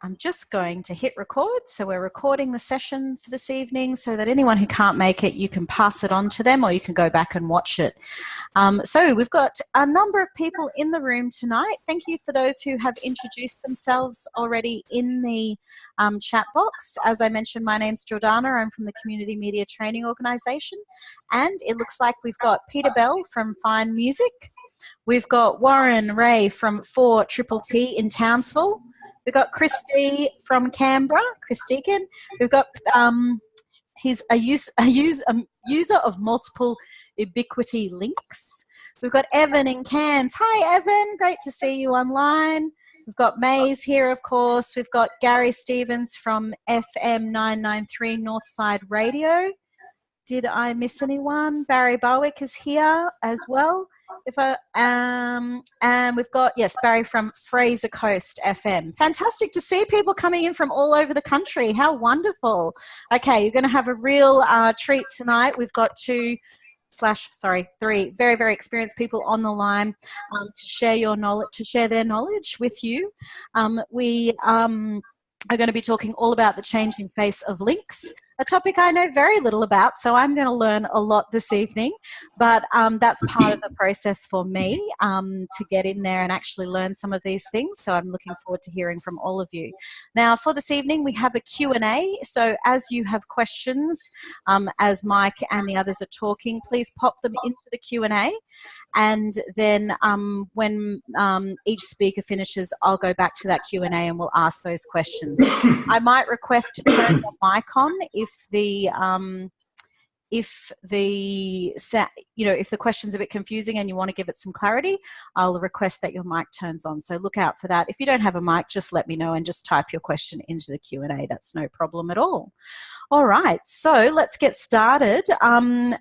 I'm just going to hit record. So we're recording the session for this evening so that anyone who can't make it, you can pass it on to them or you can go back and watch it. So we've got a number of people in the room tonight. Thank you for those who have introduced themselves already in the chat box. As I mentioned, my name's Jordana. I'm from the Community Media Training Organisation. And it looks like we've got Peter Bell from Fine Music. We've got Warren Ray from 4TTT in Townsville. We've got Christy from Canberra, Chris Deacon. We've got, he's a user of multiple ubiquity links. We've got Evan in Cairns. Hi, Evan. Great to see you online. We've got Maze here, of course. We've got Gary Stevens from FM 993 Northside Radio. Did I miss anyone? Barry Barwick is here as well. And we've got, yes, Barry from Fraser Coast FM. Fantastic to see people coming in from all over the country. How wonderful. Okay, you're going to have a real treat tonight. We've got three very, very experienced people on the line to share your knowledge, to share their knowledge with you. We are going to be talking all about the changing face of links, a topic I know very little about, so I'm going to learn a lot this evening, but that's part of the process for me to get in there and actually learn some of these things, so I'm looking forward to hearing from all of you. Now, for this evening, we have a Q&A, so as you have questions, as Mike and the others are talking, please pop them into the Q&A, and then when each speaker finishes, I'll go back to that Q&A and we'll ask those questions. I might request to turn the mic on if the question's a bit confusing and you want to give it some clarity, I'll request that your mic turns on. So look out for that. If you don't have a mic, just let me know and just type your question into the Q&A. That's no problem at all. All right, so let's get started.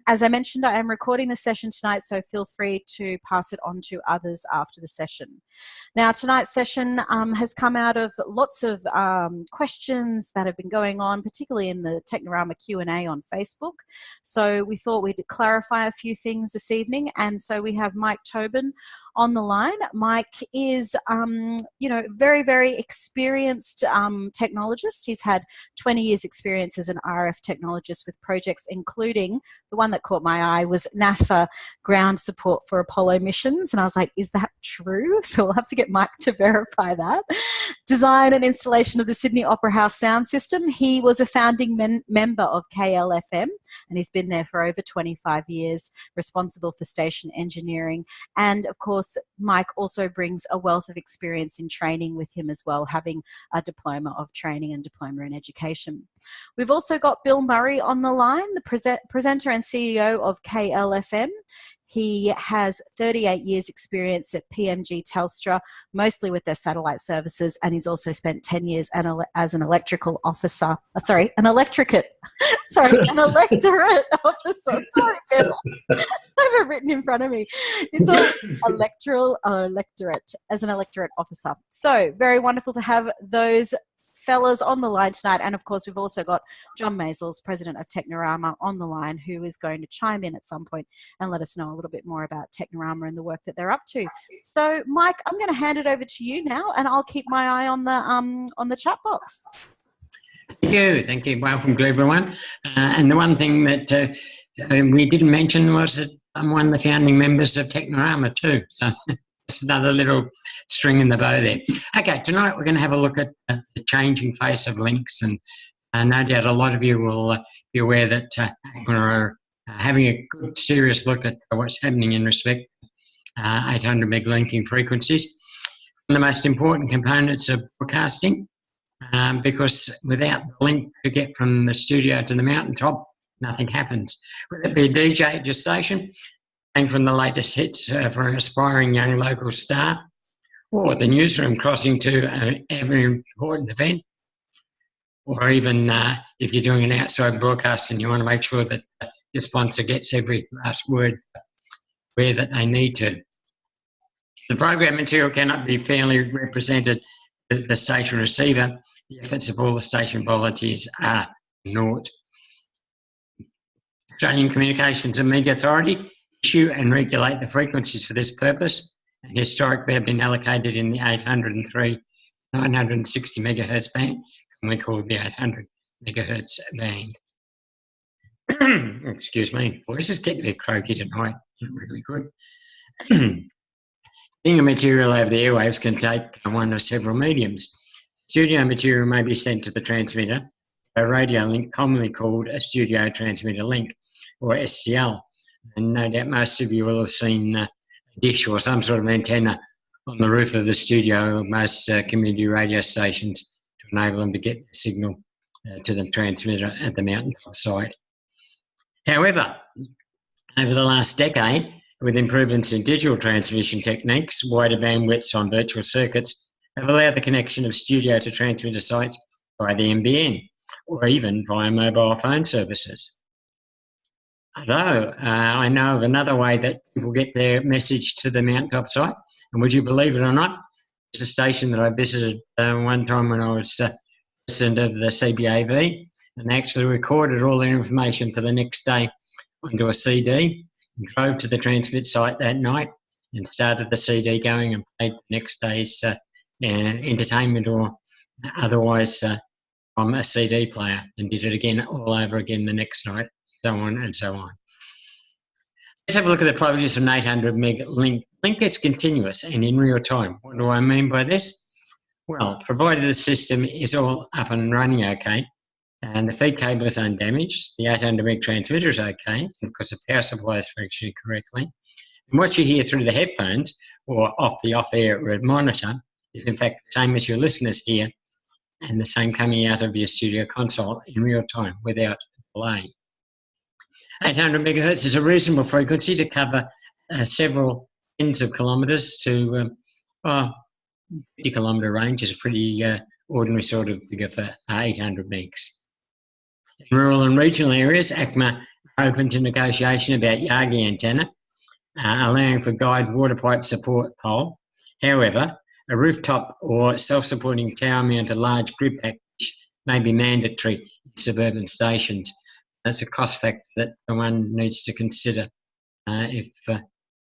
As I mentioned, I am recording the session tonight, so feel free to pass it on to others after the session. Now, tonight's session has come out of lots of questions that have been going on, particularly in the Technorama Q&A on Facebook. So we thought we'd clarify a few things this evening, and so we have Mike Tobin on the line. Mike is, very, very experienced technologist. He's had 20 years experience as an RF technologist with projects including, the one that caught my eye was NASA ground support for Apollo missions, and I was like, is that true? So we'll have to get Mike to verify that. Design and installation of the Sydney Opera House sound system. He was a founding member of KLFM, and he's been there for over 25 years, responsible for station engineering. And of course, Mike also brings a wealth of experience in training with him as well, having a diploma of training and diploma in education. We've also got Bill Murray on the line, the presenter and CEO of KLFM. He has 38 years experience at PMG Telstra, mostly with their satellite services, and he's also spent 10 years as an electrical officer. An electorate officer. Sorry, Bill. I have it written in front of me. It's all electoral or electorate, as an electorate officer. So very wonderful to have those fellas on the line tonight, and of course we've also got John Maisels, president of Technorama, on the line, who is going to chime in at some point and let us know a little bit more about Technorama and the work that they're up to. So Mike, I'm going to hand it over to you now, and I'll keep my eye on the chat box. Thank you. Welcome to everyone. And the one thing that we didn't mention was that I'm one of the founding members of Technorama too. It's another little string in the bow there. Okay, tonight we're going to have a look at the changing face of links, and no doubt a lot of you will be aware that we're having a good serious look at what's happening in respect 800 meg linking frequencies. One of the most important components of broadcasting, because without the link to get from the studio to the mountaintop, nothing happens. Whether it be a DJ at your station, from the latest hits for an aspiring young local star, or the newsroom crossing to an every important event, or even if you're doing an outside broadcast and you want to make sure that your sponsor gets every last word where that they need to. The program material cannot be fairly represented at the station receiver. The efforts of all the station volunteers are naught. Australian Communications and Media Authority issue and regulate the frequencies for this purpose, and historically have been allocated in the 803 960 megahertz band, and we call the 800 megahertz band. Excuse me, voice is getting a bit croaky tonight. Not really good. Sending material over the airwaves can take one of several mediums. Studio material may be sent to the transmitter, a radio link commonly called a studio transmitter link, or STL. And no doubt most of you will have seen a dish or some sort of antenna on the roof of the studio of most community radio stations to enable them to get the signal to the transmitter at the mountaintop site. However, over the last decade, with improvements in digital transmission techniques, wider bandwidths on virtual circuits have allowed the connection of studio to transmitter sites via the NBN or even via mobile phone services. Although I know of another way that people get their message to the mountaintop site, and would you believe it or not, it's a station that I visited one time when I was president of the CBAV, and they actually recorded all their information for the next day onto a CD, and drove to the transmit site that night and started the CD going and played the next day's entertainment or otherwise from a CD player, and did it again all over again the next night, so on and so on. Let's have a look at the properties of an 800 meg link. Link is continuous and in real time. What do I mean by this? Well, provided the system is all up and running okay, and the feed cable is undamaged, the 800 meg transmitter is okay, and of course the power supply is functioning correctly, and what you hear through the headphones or off the off-air monitor is in fact the same as your listeners hear, and the same coming out of your studio console in real time without delay. 800 megahertz is a reasonable frequency to cover several tens of kilometres to 50 kilometre range is a pretty ordinary sort of figure for 800 megs. In rural and regional areas, ACMA are open to negotiation about Yagi antenna, allowing for guide water pipe support pole. However, a rooftop or self-supporting tower-mounted large grid package may be mandatory in suburban stations. That's a cost factor that one needs to consider if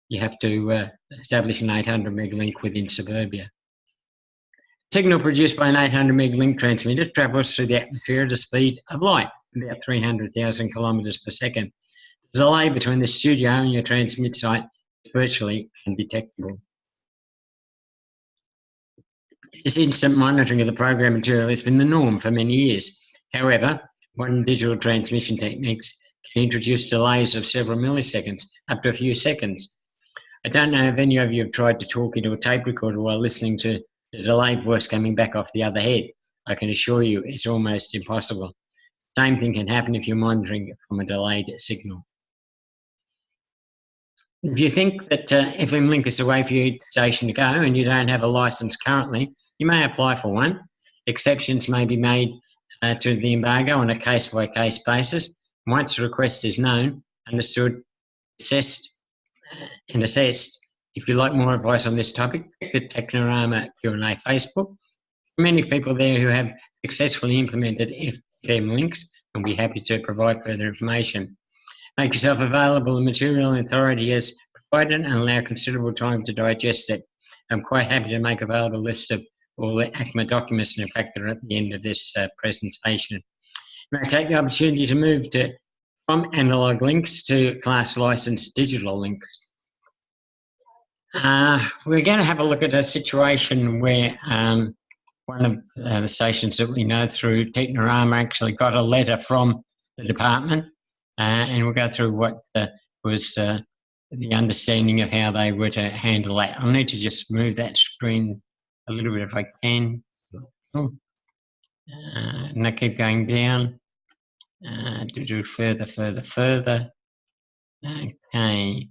you have to establish an 800 meg link within suburbia. Signal produced by an 800 meg link transmitter travels through the atmosphere at a speed of light, about 300,000 kilometres per second. The delay between the studio and your transmit site is virtually undetectable. This instant monitoring of the program material has been the norm for many years. However, modern digital transmission techniques can introduce delays of several milliseconds, up to a few seconds. I don't know if any of you have tried to talk into a tape recorder while listening to the delayed voice coming back off the other head. I can assure you it's almost impossible. Same thing can happen if you're monitoring from a delayed signal. If you think that FM Link is the way for your station to go and you don't have a licence currently, you may apply for one. Exceptions may be made to the embargo on a case-by-case basis. Once the request is known, understood, assessed, and assessed. If you'd like more advice on this topic, check the Technorama Q&A Facebook. Many people there who have successfully implemented FM links and be happy to provide further information. Make yourself available. The material and authority has provided and allow considerable time to digest it. I'm quite happy to make available a list of all the ACMA documents, and in fact they're at the end of this presentation. You may take the opportunity to move from analogue links to class licensed digital links. We're going to have a look at a situation where one of the stations that we know through Technorama actually got a letter from the department, and we'll go through what was the understanding of how they were to handle that. I'll need to just move that screen a little bit if I can. And I keep going down to do further. Okay.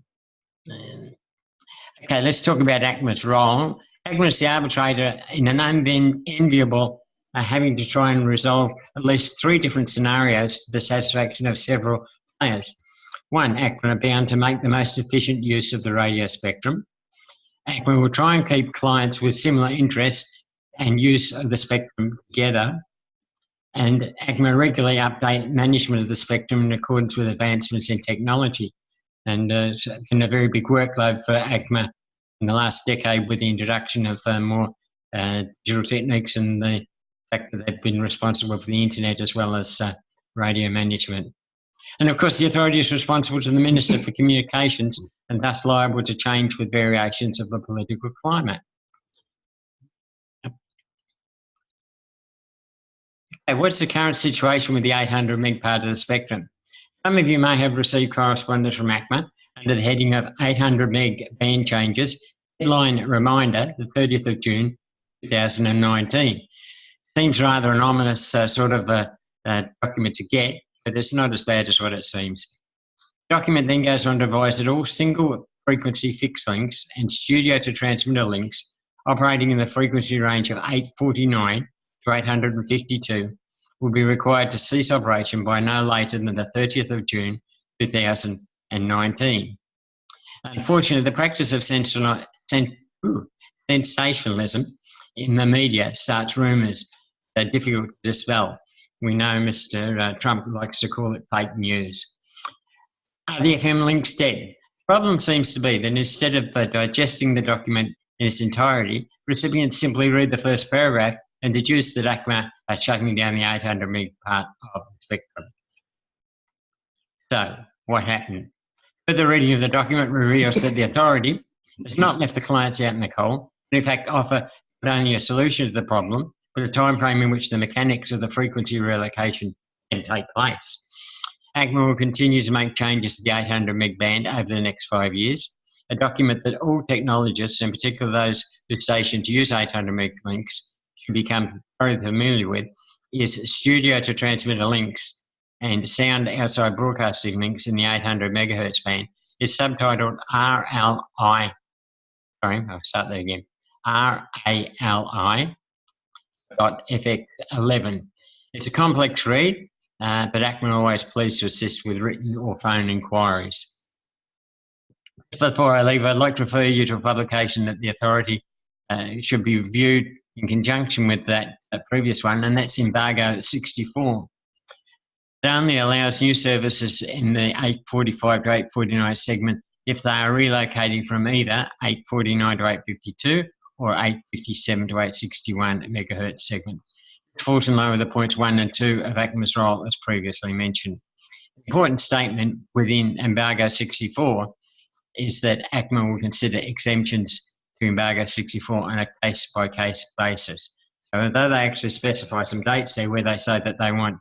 Okay, let's talk about ACMA's role. ACMA is the arbitrator in an unenviable having to try and resolve at least 3 different scenarios to the satisfaction of several players. 1, ACMA are bound to make the most efficient use of the radio spectrum. ACMA will try and keep clients with similar interests and use of the spectrum together. And ACMA regularly update management of the spectrum in accordance with advancements in technology. And it's been a very big workload for ACMA in the last decade with the introduction of more digital techniques and the fact that they've been responsible for the internet as well as radio management. And of course, the authority is responsible to the Minister for Communications and thus liable to change with variations of the political climate. Okay, what's the current situation with the 800 meg part of the spectrum? Some of you may have received correspondence from ACMA under the heading of 800 meg band changes. Headline reminder, the 30th of June 2019. Seems rather an ominous sort of document to get, but it's not as bad as what it seems. The document then goes on to advise that all single frequency fixed links and studio to transmitter links operating in the frequency range of 849 to 852 will be required to cease operation by no later than the 30th of June 2019. Unfortunately, the practice of sensationalism in the media starts rumours that are difficult to dispel. We know Mr. Trump likes to call it fake news. Are the FM links dead? The problem seems to be that instead of digesting the document in its entirety, recipients simply read the first paragraph and deduce that ACMA are shutting down the 800 meg part of the spectrum. So, what happened? Further reading of the document reveals that the authority has not left the clients out in the cold, but in fact offer not only a solution to the problem, but a time frame in which the mechanics of the frequency relocation can take place. ACMA will continue to make changes to the 800 meg band over the next 5 years, a document that all technologists, in particular those who station to use 800 meg links, should become very familiar with, is studio to transmitter links and sound outside broadcasting links in the 800 megahertz band. It's subtitled RALI. FX11. It's a complex read, but ACMA are always pleased to assist with written or phone inquiries. Before I leave, I'd like to refer you to a publication that the authority should be reviewed in conjunction with that previous one, and that's Embargo 64. It only allows new services in the 845 to 849 segment if they are relocating from either 849 to 852 or 857 to 861 megahertz segment. It falls in line with the points 1 and 2 of ACMA's role as previously mentioned. The important statement within Embargo 64 is that ACMA will consider exemptions to Embargo 64 on a case-by-case basis. So although they actually specify some dates there where they say that they want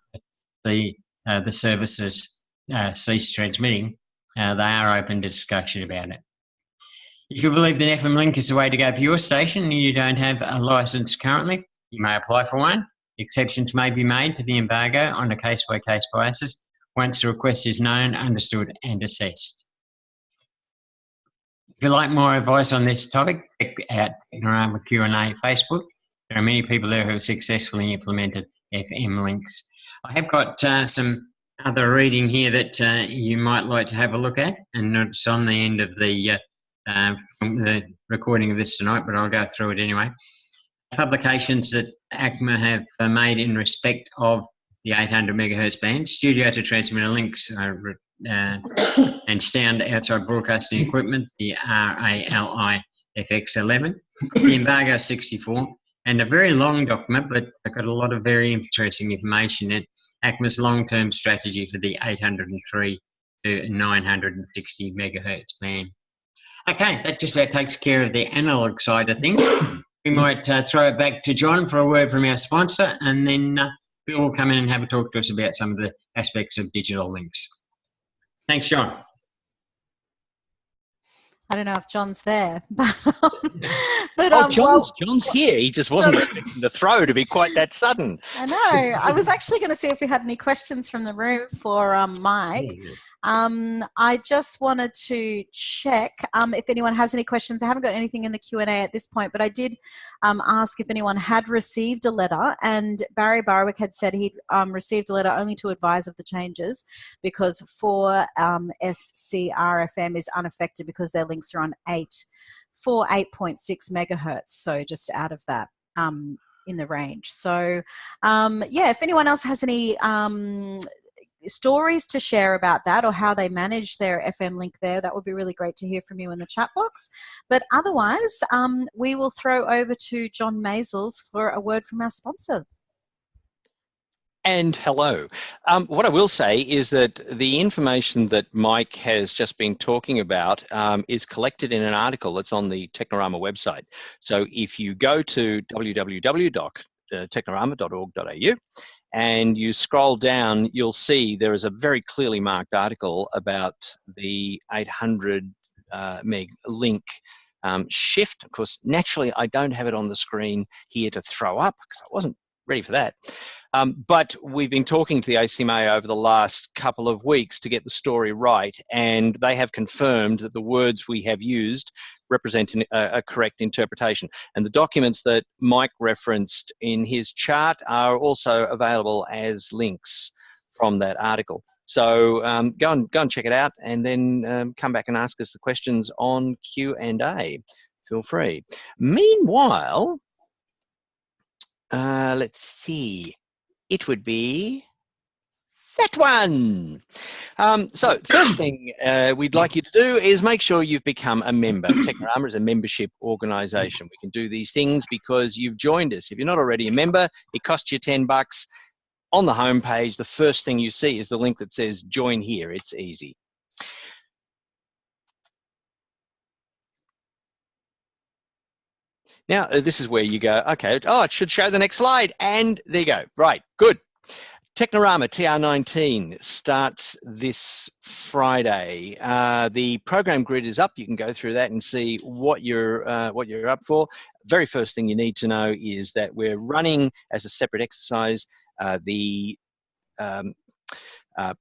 the services cease transmitting, they are open to discussion about it. If you believe that FM Link is the way to go for your station and you don't have a licence currently, you may apply for one. Exceptions may be made to the embargo on a case-by-case basis once the request is known, understood and assessed. If you'd like more advice on this topic, check out Technorama Q&A Facebook. There are many people there who have successfully implemented FM links. I have got some other reading here that you might like to have a look at, and it's on the end of the recording of this tonight, but I'll go through it anyway. Publications that ACMA have made in respect of the 800 megahertz band, studio to transmitter links and sound outside broadcasting equipment, the RALI FX11, the Embargo 64, and a very long document, but I've got a lot of very interesting information in ACMA's long-term strategy for the 803 to 960 megahertz band. Okay, that just about takes care of the analogue side of things. We might throw it back to John for a word from our sponsor, and then Bill will come in and have a talk to us about some of the aspects of digital links. Thanks, John. I don't know if John's there, but John's here. He just wasn't expecting the throw to be quite that sudden. I know. I was actually going to see if we had any questions from the room for Mike. I just wanted to check if anyone has any questions. I haven't got anything in the Q&A at this point, but I did ask if anyone had received a letter, and Barry Barwick had said he'd received a letter only to advise of the changes because 4FCRFM is unaffected because their links are on 8.6 megahertz, so just out of that in the range. So yeah, if anyone else has any stories to share about that or how they manage their FM link there, that would be really great to hear from you in the chat box. But otherwise, we will throw over to John Maisels for a word from our sponsor. And hello. What I will say is that the information that Mike has just been talking about is collected in an article that's on the Technorama website. So if you go to www.technorama.org.au and you scroll down, you'll see there is a very clearly marked article about the 800 meg link shift. Of course, naturally, I don't have it on the screen here to throw up because I wasn't ready for that. But we've been talking to the ACMA over the last couple of weeks to get the story right, and they have confirmed that the words we have used represent a correct interpretation. And the documents that Mike referenced in his chart are also available as links from that article. So go and check it out, and then come back and ask us the questions on Q&A. Feel free. Meanwhile, let's see. It would be that one. So first thing we'd like you to do is make sure you've become a member. Technorama is a membership organisation. We can do these things because you've joined us. If you're not already a member, it costs you $10. On the homepage, the first thing you see is the link that says join here. It's easy. Now, this is where you go, okay, oh, it should show the next slide. And there you go. Right, good. Technorama TR19 starts this Friday. The program grid is up. You can go through that and see what you're up for. Very first thing you need to know is that we're running as a separate exercise the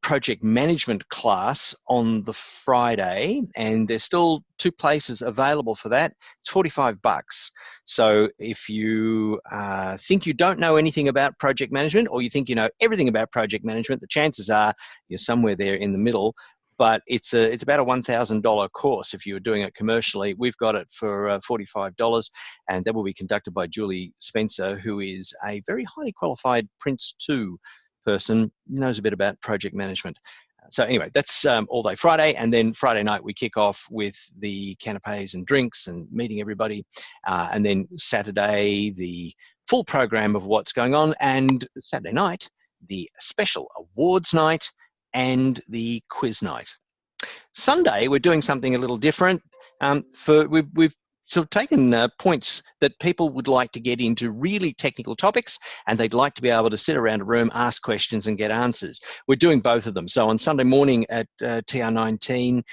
project management class on the Friday, and there's still 2 places available for that. It's $45. So if you think you don't know anything about project management, or you think you know everything about project management, the chances are you're somewhere there in the middle. But it's about a $1,000 course if you're doing it commercially. We've got it for $45, and that will be conducted by Julie Spencer, who is a very highly qualified Prince 2 person, knows a bit about project management. So anyway, that's all day Friday, and then Friday night we kick off with the canapes and drinks and meeting everybody, and then Saturday the full program of what's going on, and Saturday night the special awards night and the quiz night. Sunday we're doing something a little different. We've sort of taken points that people would like to get into really technical topics, and they'd like to be able to sit around a room, ask questions and get answers. We're doing both of them. So on Sunday morning at TR19,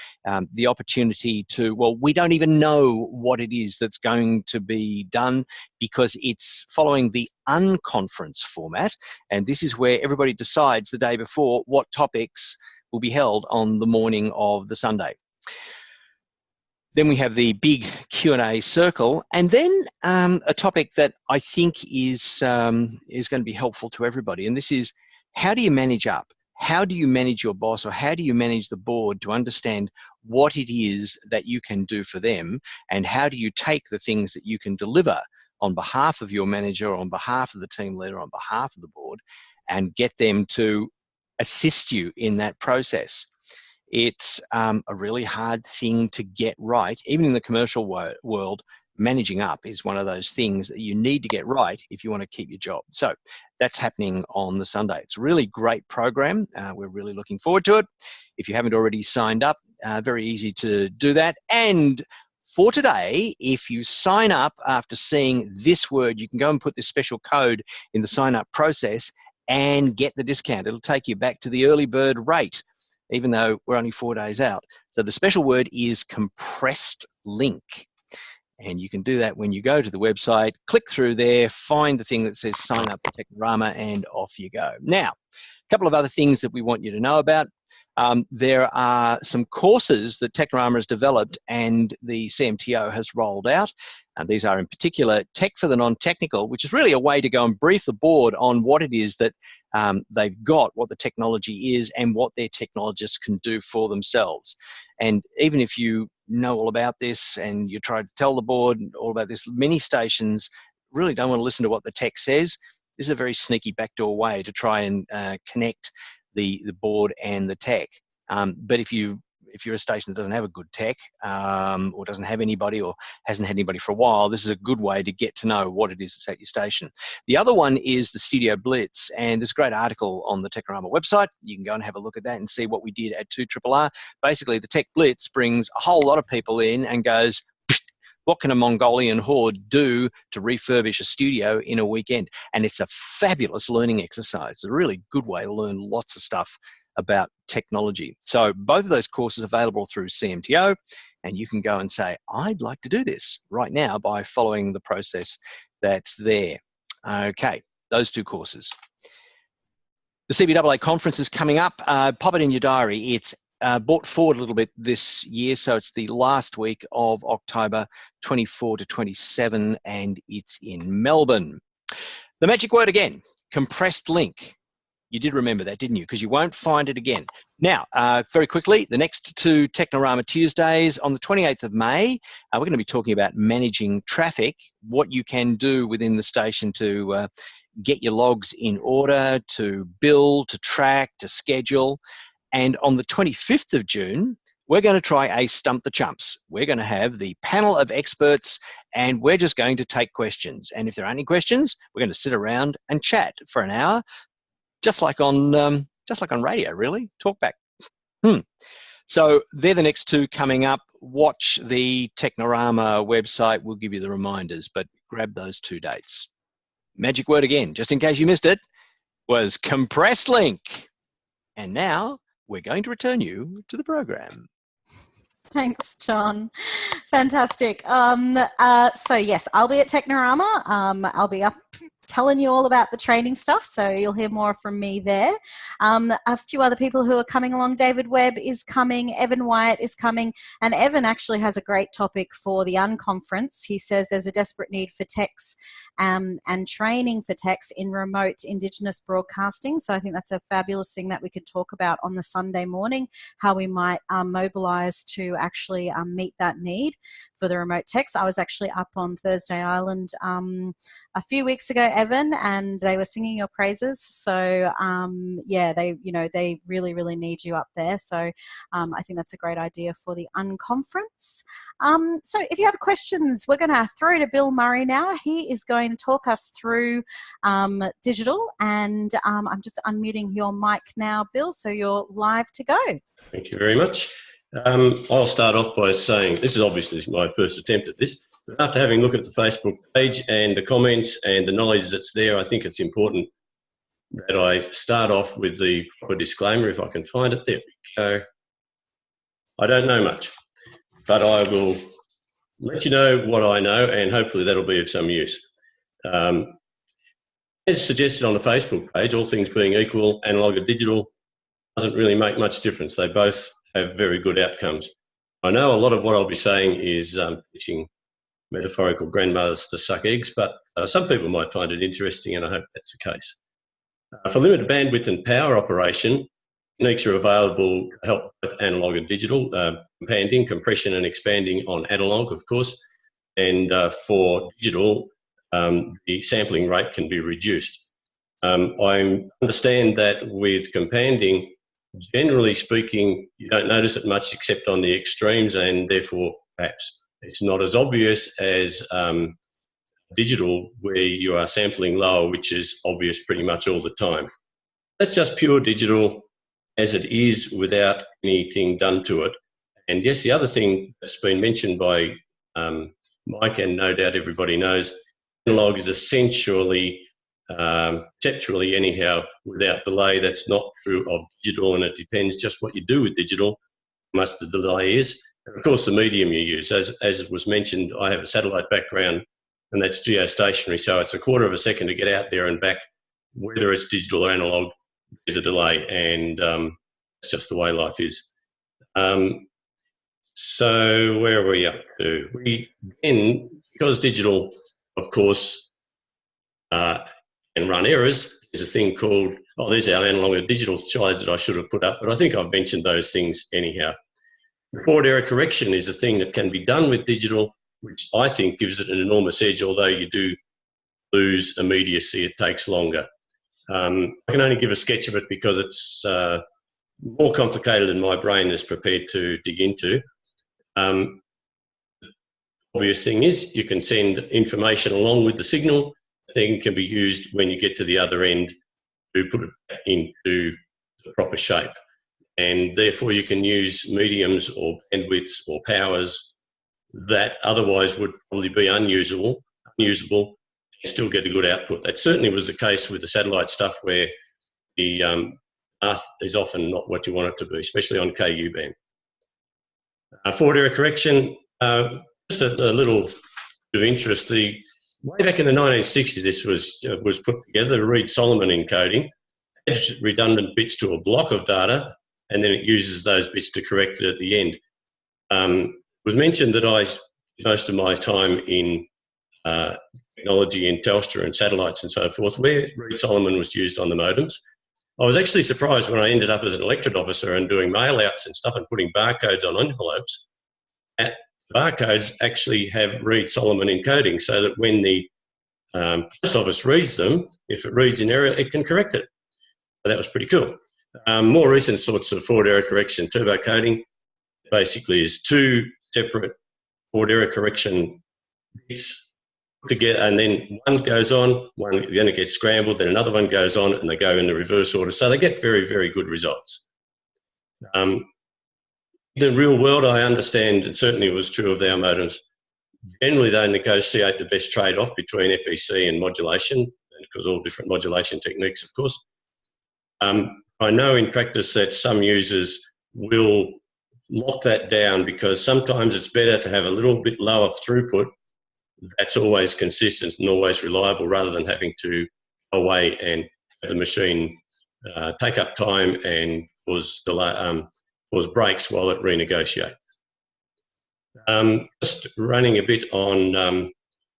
the opportunity to, well, we don't even know what it is that's going to be done because it's following the unconference format, and this is where everybody decides the day before what topics will be held on the morning of the Sunday. Then we have the big Q&A circle, and then a topic that I think is going to be helpful to everybody, and this is how do you manage up? How do you manage your boss, or how do you manage the board to understand what it is that you can do for them, and how do you take the things that you can deliver on behalf of your manager, on behalf of the team leader, on behalf of the board, and get them to assist you in that process? It's a really hard thing to get right. Even in the commercial world, managing up is one of those things that you need to get right if you want to keep your job. So that's happening on the Sunday. It's a really great program. We're really looking forward to it. If you haven't already signed up, very easy to do that. And for today, if you sign up after seeing this word, you can go and put this special code in the sign up process and get the discount. It'll take you back to the early bird rate, even though we're only 4 days out. So the special word is compressed link. And you can do that when you go to the website, click through there, find the thing that says sign up for Technorama, and off you go. Now, a couple of other things that we want you to know about. There are some courses that Technorama has developed and the CMTO has rolled out. And these are in particular Tech for the Non-Technical, which is really a way to go and brief the board on what it is that they've got, what the technology is, and what their technologists can do for themselves. And even if you know all about this and you try to tell the board all about this, many stations really don't want to listen to what the tech says. This is a very sneaky backdoor way to try and connect the board and the tech. But if you're a station that doesn't have a good tech, or doesn't have anybody, or hasn't had anybody for a while, this is a good way to get to know what it is that's at your station. The other one is the Studio Blitz, and there's a great article on the Technorama website. You can go and have a look at that and see what we did at 2RRR. Basically, the Tech Blitz brings a whole lot of people in and goes, what can a Mongolian horde do to refurbish a studio in a weekend? And it's a fabulous learning exercise. It's a really good way to learn lots of stuff about technology. So both of those courses are available through CMTO, and you can go and say, I'd like to do this right now by following the process that's there. Okay, those two courses. The CBAA conference is coming up. Pop it in your diary. It's brought forward a little bit this year, so it's the last week of October 24 to 27, and it's in Melbourne. The magic word again, compressed link. You did remember that, didn't you? Because you won't find it again. Now, very quickly, the next two Technorama Tuesdays on the 28th of May, we're going to be talking about managing traffic, what you can do within the station to get your logs in order, to bill, to track, to schedule. And on the 25th of June, we're going to try a Stump the Chumps. We're going to have the panel of experts, and we're just going to take questions. And if there are any questions, we're going to sit around and chat for an hour. Just like on radio, really. Talk back. So they're the next two coming up. Watch the Technorama website. We'll give you the reminders, but grab those two dates. Magic word again, just in case you missed it, was compressed link. And now we're going to return you to the program. Thanks, John. Fantastic. So yes, I'll be at Technorama. I'll be up telling you all about the training stuff, so you'll hear more from me there. A few other people who are coming along. David Webb is coming, Evan Wyatt is coming, and Evan actually has a great topic for the unconference. He says there's a desperate need for techs and training for techs in remote Indigenous broadcasting, so I think that's a fabulous thing that we could talk about on the Sunday morning, how we might mobilise to actually meet that need for the remote techs. I was actually up on Thursday Island a few weeks ago, Evan, and they were singing your praises. So yeah, they really, really need you up there. So I think that's a great idea for the unconference. So if you have questions, we're going to throw to Bill Murray now. He is going to talk us through digital, and I'm just unmuting your mic now, Bill, so you're live to go. Thank you very much. I'll start off by saying this is obviously my first attempt at this. But after having a look at the Facebook page and the comments and the knowledge that's there, I think it's important that I start off with the proper disclaimer, if I can find it. There we go. I don't know much, but I will let you know what I know, and hopefully that'll be of some use. As suggested on the Facebook page, all things being equal, analog and digital doesn't really make much difference. They both have very good outcomes. I know a lot of what I'll be saying is teaching metaphorical grandmothers to suck eggs, but some people might find it interesting, and I hope that's the case. For limited bandwidth and power operation, techniques are available to help both analog and digital, companding, compression and expanding on analog, of course, and for digital, the sampling rate can be reduced. I understand that with companding, generally speaking, you don't notice it much except on the extremes, and therefore perhaps it's not as obvious as digital, where you are sampling lower, which is obvious pretty much all the time. That's just pure digital as it is, without anything done to it. And yes, the other thing that's been mentioned by Mike, and no doubt everybody knows, analog is essentially, conceptually anyhow, without delay. That's not true of digital, and it depends just what you do with digital, how much the delay is. And of course, the medium you use. As was mentioned, I have a satellite background, and that's geostationary, so it's a quarter of a second to get out there and back. Whether it's digital or analog, there's a delay, and it's just the way life is. So where are we up to? Because digital, of course, can run errors, there's a thing called, there's our analog and digital slides that I should have put up, but I think I've mentioned those things anyhow. Record error correction is a thing that can be done with digital, which I think gives it an enormous edge, although you do lose immediacy, it takes longer. I can only give a sketch of it because it's more complicated than my brain is prepared to dig into. Obvious thing is you can send information along with the signal, then can be used when you get to the other end to put it back into the proper shape. And therefore you can use mediums or bandwidths or powers that otherwise would probably be unusable, and still get a good output. That certainly was the case with the satellite stuff, where the path is often not what you want it to be, especially on KU band. Forward error correction, just a little bit of interest. Way back in the 1960s, this was put together, Reed-Solomon encoding, adds redundant bits to a block of data, and then it uses those bits to correct it at the end. It was mentioned that I spent most of my time in technology in Telstra and satellites and so forth, where Reed-Solomon was used on the modems. I was actually surprised when I ended up as an electorate officer and doing mail-outs and stuff and putting barcodes on envelopes. Barcodes actually have Reed-Solomon encoding, so that when the post office reads them, if it reads in error, it can correct it. So that was pretty cool. More recent sorts of forward error correction, turbo coding, basically is two separate forward error correction bits together, and then one goes on, then it gets scrambled, then another one goes on, and they go in the reverse order. So they get very, very good results. In the real world, I understand, and certainly it was true of our modems, generally they negotiate the best trade-off between FEC and modulation, because all different modulation techniques, of course. I know in practice that some users will lock that down, because sometimes it's better to have a little bit lower throughput that's always consistent and always reliable, rather than having to go away and have the machine take up time and cause breaks while it renegotiates. Just running a bit on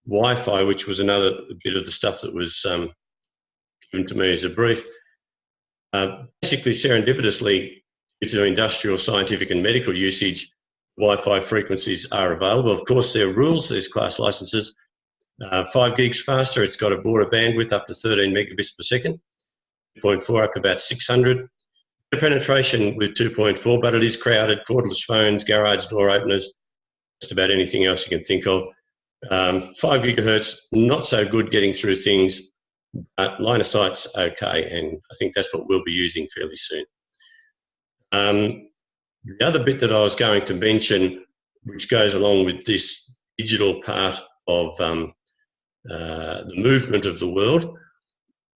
Wi-Fi, which was another bit of the stuff that was given to me as a brief. Basically, serendipitously, due to industrial, scientific and medical usage, Wi-Fi frequencies are available. Of course, there are rules, there's class licenses. 5 gigs faster, it's got a broader bandwidth up to 13 megabits per second, 2.4 up to about 600. Penetration with 2.4, but it is crowded, cordless phones, garage door openers, just about anything else you can think of. 5 gigahertz, not so good getting through things, but line of sight's okay, and I think that's what we'll be using fairly soon. The other bit that I was going to mention, which goes along with this digital part of the movement of the world,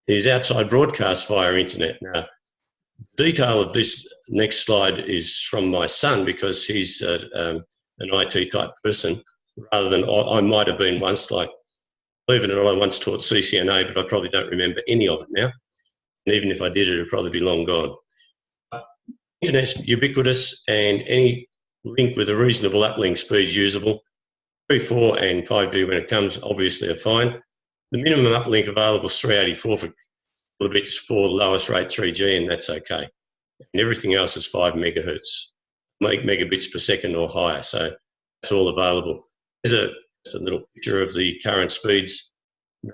is outside broadcast via internet. Now, the detail of this next slide is from my son, because he's an IT type person, rather than I might have been once. Like, believe it or not, I once taught CCNA, but I probably don't remember any of it now. And even if I did, it would probably be long gone. Internet's ubiquitous, and any link with a reasonable uplink speed is usable. 3, 4 and 5G when it comes obviously are fine. The minimum uplink available is 384 for kilobits for the lowest rate 3G, and that's okay. And everything else is 5 megahertz, megabits per second or higher, so that's all available. There's a little picture of the current speeds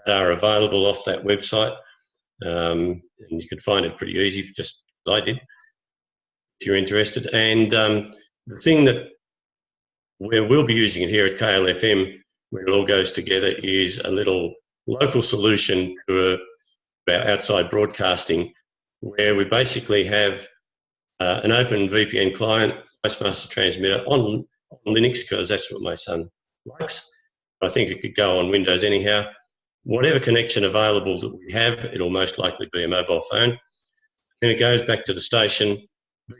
that are available off that website, and you can find it pretty easy, just as I did, if you're interested. And the thing that where we'll be using it here at KLFM, where it all goes together, is a little local solution to our outside broadcasting, where we basically have an open VPN client, Postmaster transmitter on Linux, because that's what my son likes. I think it could go on Windows anyhow. Whatever connection available that we have, it'll most likely be a mobile phone. Then it goes back to the station,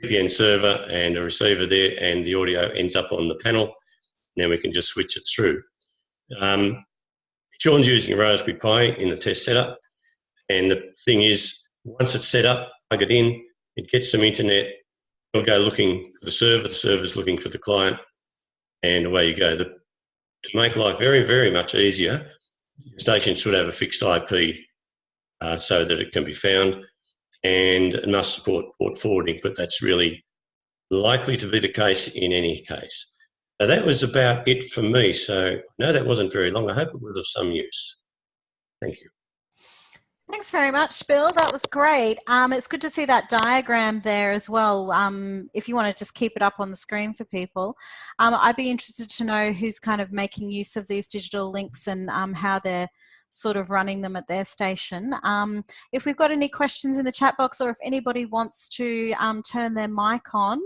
VPN server and a receiver there, and the audio ends up on the panel. Then we can just switch it through. Sean's using a Raspberry Pi in the test setup, and the thing is, once it's set up, plug it in, it gets some internet, it'll go looking for the server's looking for the client, and away you go. To make life very, very much easier, the station should have a fixed IP so that it can be found, and it must support port forwarding, but that's really likely to be the case in any case. Now, that was about it for me, so I know that wasn't very long. I hope it was of some use. Thank you. Thanks very much, Bill. That was great. It's good to see that diagram there as well. If you want to just keep it up on the screen for people. I'd be interested to know who's kind of making use of these digital links and how they're sort of running them at their station. If we've got any questions in the chat box, or if anybody wants to turn their mic on,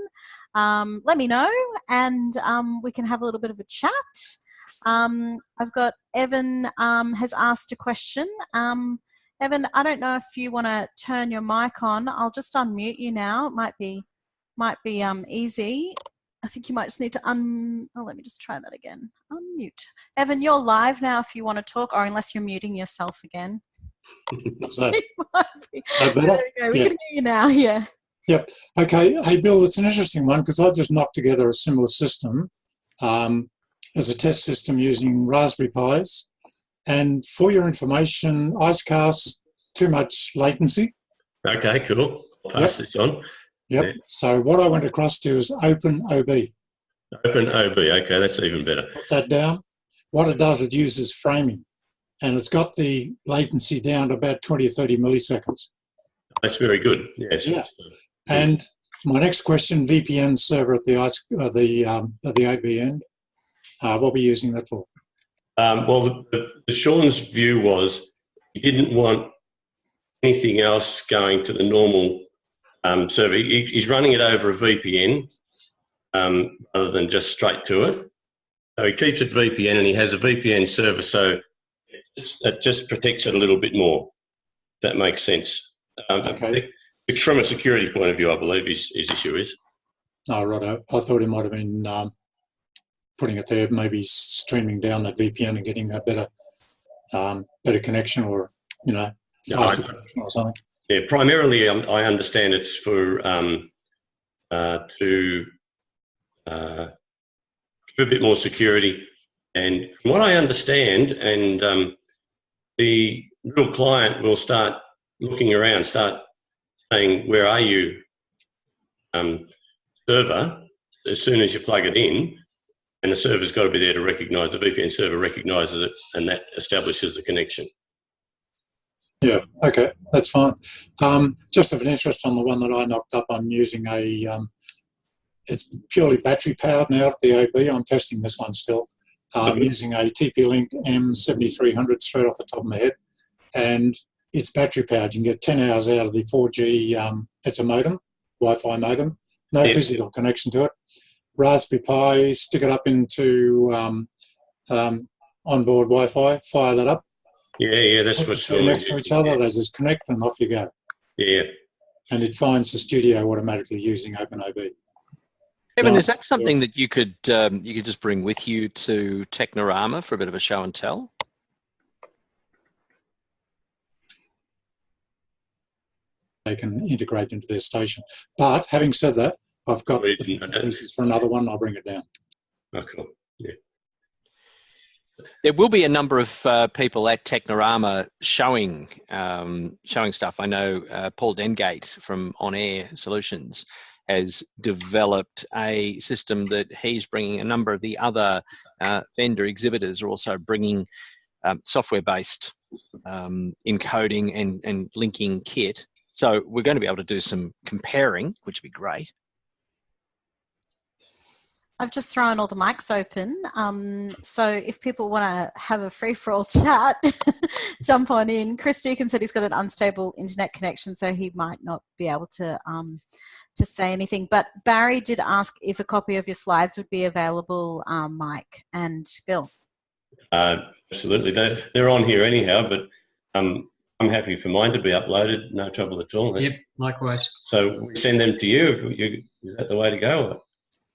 let me know, and we can have a little bit of a chat. I've got Evan has asked a question. Evan, I don't know if you want to turn your mic on. I'll just unmute you now. It might be easy. I think you might just need to let me just try that again. Unmute. Evan, you're live now if you want to talk, or unless you're muting yourself again. So, There we go. We Yeah. can hear you now, yeah. Yep. Okay. Hey, Bill, it's an interesting one because I just knocked together a similar system as a test system using Raspberry Pis. And for your information, IceCast, too much latency. Okay, cool. I'll pass this on. Yep. Yeah. So what I went across to is OpenOB. OpenOB, okay, that's even better. Put that down. What it does, it uses framing. And it's got the latency down to about 20 or 30 milliseconds. That's very good. Yes. Yeah. And my next question, VPN server at the OB end. What are we using that for? Well, Sean's view was he didn't want anything else going to the normal server. He's running it over a VPN rather than just straight to it. So he keeps it VPN, and he has a VPN server, so it just protects it a little bit more. If that makes sense. Okay. From a security point of view, I believe his issue is. Oh, right. I thought it might have been putting it there, maybe streaming down that VPN and getting a better connection, or faster connection or something. Yeah, primarily I understand it's for to give a bit more security. And from what I understand, and the real client will start looking around, start saying, "Where are you, server?" as soon as you plug it in. And the server's got to be there to recognise, the VPN server recognises it, and that establishes the connection. Yeah, okay, that's fine. Just of an interest on the one that I knocked up, I'm using it's purely battery powered now at the OB. I'm testing this one still. I'm using a TP-Link M7300 straight off the top of my head, and it's battery powered. You can get 10 hours out of the 4G, it's a modem, Wi-Fi modem, no physical connection to it. Raspberry Pi, stick it up into onboard Wi-Fi, fire that up. Yeah, that's what's two next to each other. They just connect and off you go. Yeah, and it finds the studio automatically using OpenOB. Evan, is that something that you could just bring with you to Technorama for a bit of a show and tell? They can integrate into their station. But having said that, I've got pieces for another one. I'll bring it down. Oh, cool. Yeah. There will be a number of people at Technorama showing stuff. I know Paul Dengate from On Air Solutions has developed a system that he's bringing. A number of the other vendor exhibitors are also bringing software-based encoding and linking kit. So we're going to be able to do some comparing, which would be great. I've just thrown all the mics open. So if people want to have a free-for-all chat, jump on in. Chris Deacon said he's got an unstable internet connection, so he might not be able to say anything. But Barry did ask if a copy of your slides would be available, Mike and Bill. Absolutely. They're on here anyhow, but I'm happy for mine to be uploaded. No trouble at all. Yep, likewise. So we send them to you. Is that the way to go?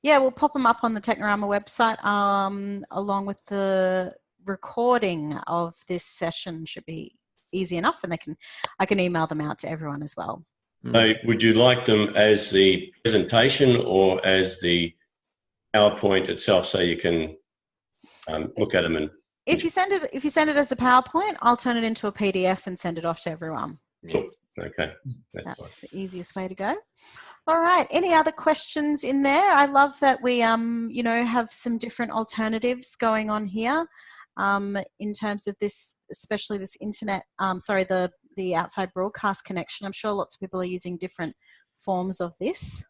Yeah, we'll pop them up on the Technorama website along with the recording of this session. Should be easy enough, and I can email them out to everyone as well. So would you like them as the presentation or as the PowerPoint itself, so you can look at them? And if you send it as the PowerPoint, I'll turn it into a PDF and send it off to everyone. cool. Okay, that's the easiest way to go. All right. Any other questions in there? I love that we, have some different alternatives going on here in terms of this, especially this internet. The the outside broadcast connection. I'm sure lots of people are using different forms of this.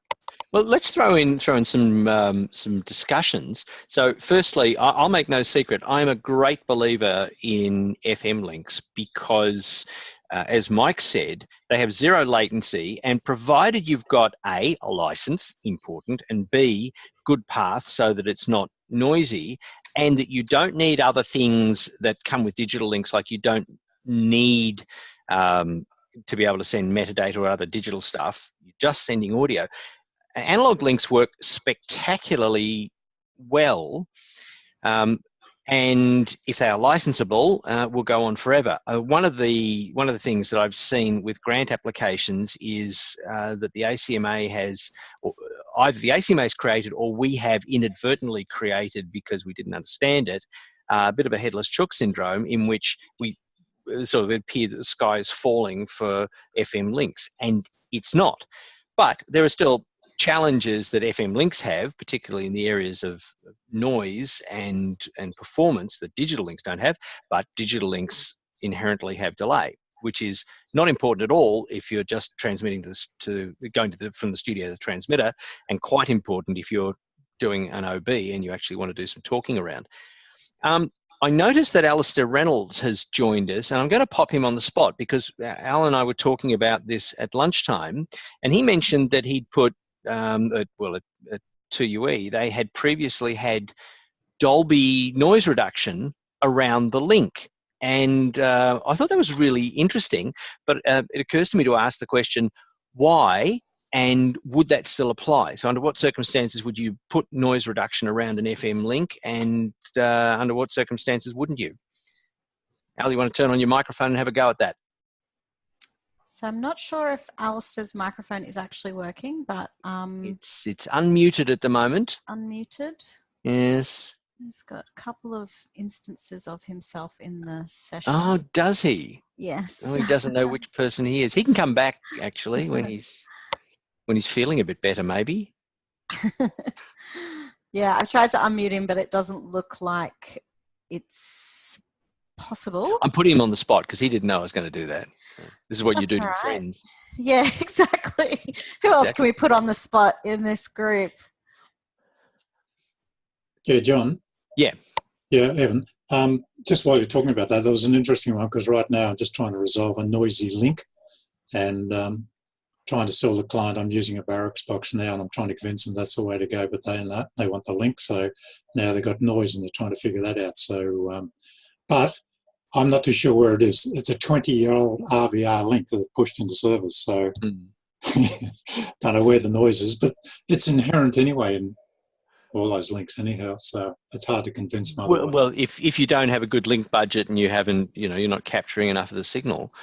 Well, let's throw in some discussions. So, firstly, I'll make no secret. I'm a great believer in FM links because, as Mike said, they have zero latency, and provided you've got a license, important, and B, good path so that it's not noisy, and that you don't need other things that come with digital links, like you don't need to be able to send metadata or other digital stuff. You're just sending audio. Analog links work spectacularly well, and if they are licensable, will go on forever. One of the things that I've seen with grant applications is that the ACMA has, or either the ACMA has created or we have inadvertently created because we didn't understand it, a bit of a headless chook syndrome in which we sort of appear that the sky is falling for FM links, and it's not. But there are still challenges that FM links have, particularly in the areas of noise and performance, that digital links don't have, but digital links inherently have delay, which is not important at all if you're just transmitting this from the studio to the transmitter, and quite important if you're doing an OB and you actually want to do some talking around. I noticed that Alistair Reynolds has joined us, and I'm going to pop him on the spot because Al and I were talking about this at lunchtime, and he mentioned that he'd put at 2UE, they had previously had Dolby noise reduction around the link. And I thought that was really interesting, but it occurs to me to ask the question, why, and would that still apply? So under what circumstances would you put noise reduction around an FM link, and under what circumstances wouldn't you? Al, you want to turn on your microphone and have a go at that? So I'm not sure if Alistair's microphone is actually working, but it's unmuted at the moment. Unmuted. Yes. He's got a couple of instances of himself in the session. Oh, does he? Yes. Oh, he doesn't know which person he is. He can come back actually when he's feeling a bit better, maybe. Yeah, I've tried to unmute him, but it doesn't look like it's possible. I'm putting him on the spot because he didn't know I was going to do that. This is what That's you do to right. friends. Yeah, exactly. Who else can we put on the spot in this group? Yeah, John. Yeah. Yeah, Evan. Just while you're talking about that, there was an interesting one because right now I'm just trying to resolve a noisy link, and trying to sell the client. I'm using a Barracks box now, and I'm trying to convince them that's the way to go, but they want the link. So now they've got noise and they're trying to figure that out. So, but I'm not too sure where it is. It's a 20-year-old RVR link that they've pushed into service. So don't know where the noise is, but it's inherent anyway in all those links anyhow. So it's hard to convince them otherwise. Well, if you don't have a good link budget and you haven't, you're not capturing enough of the signal,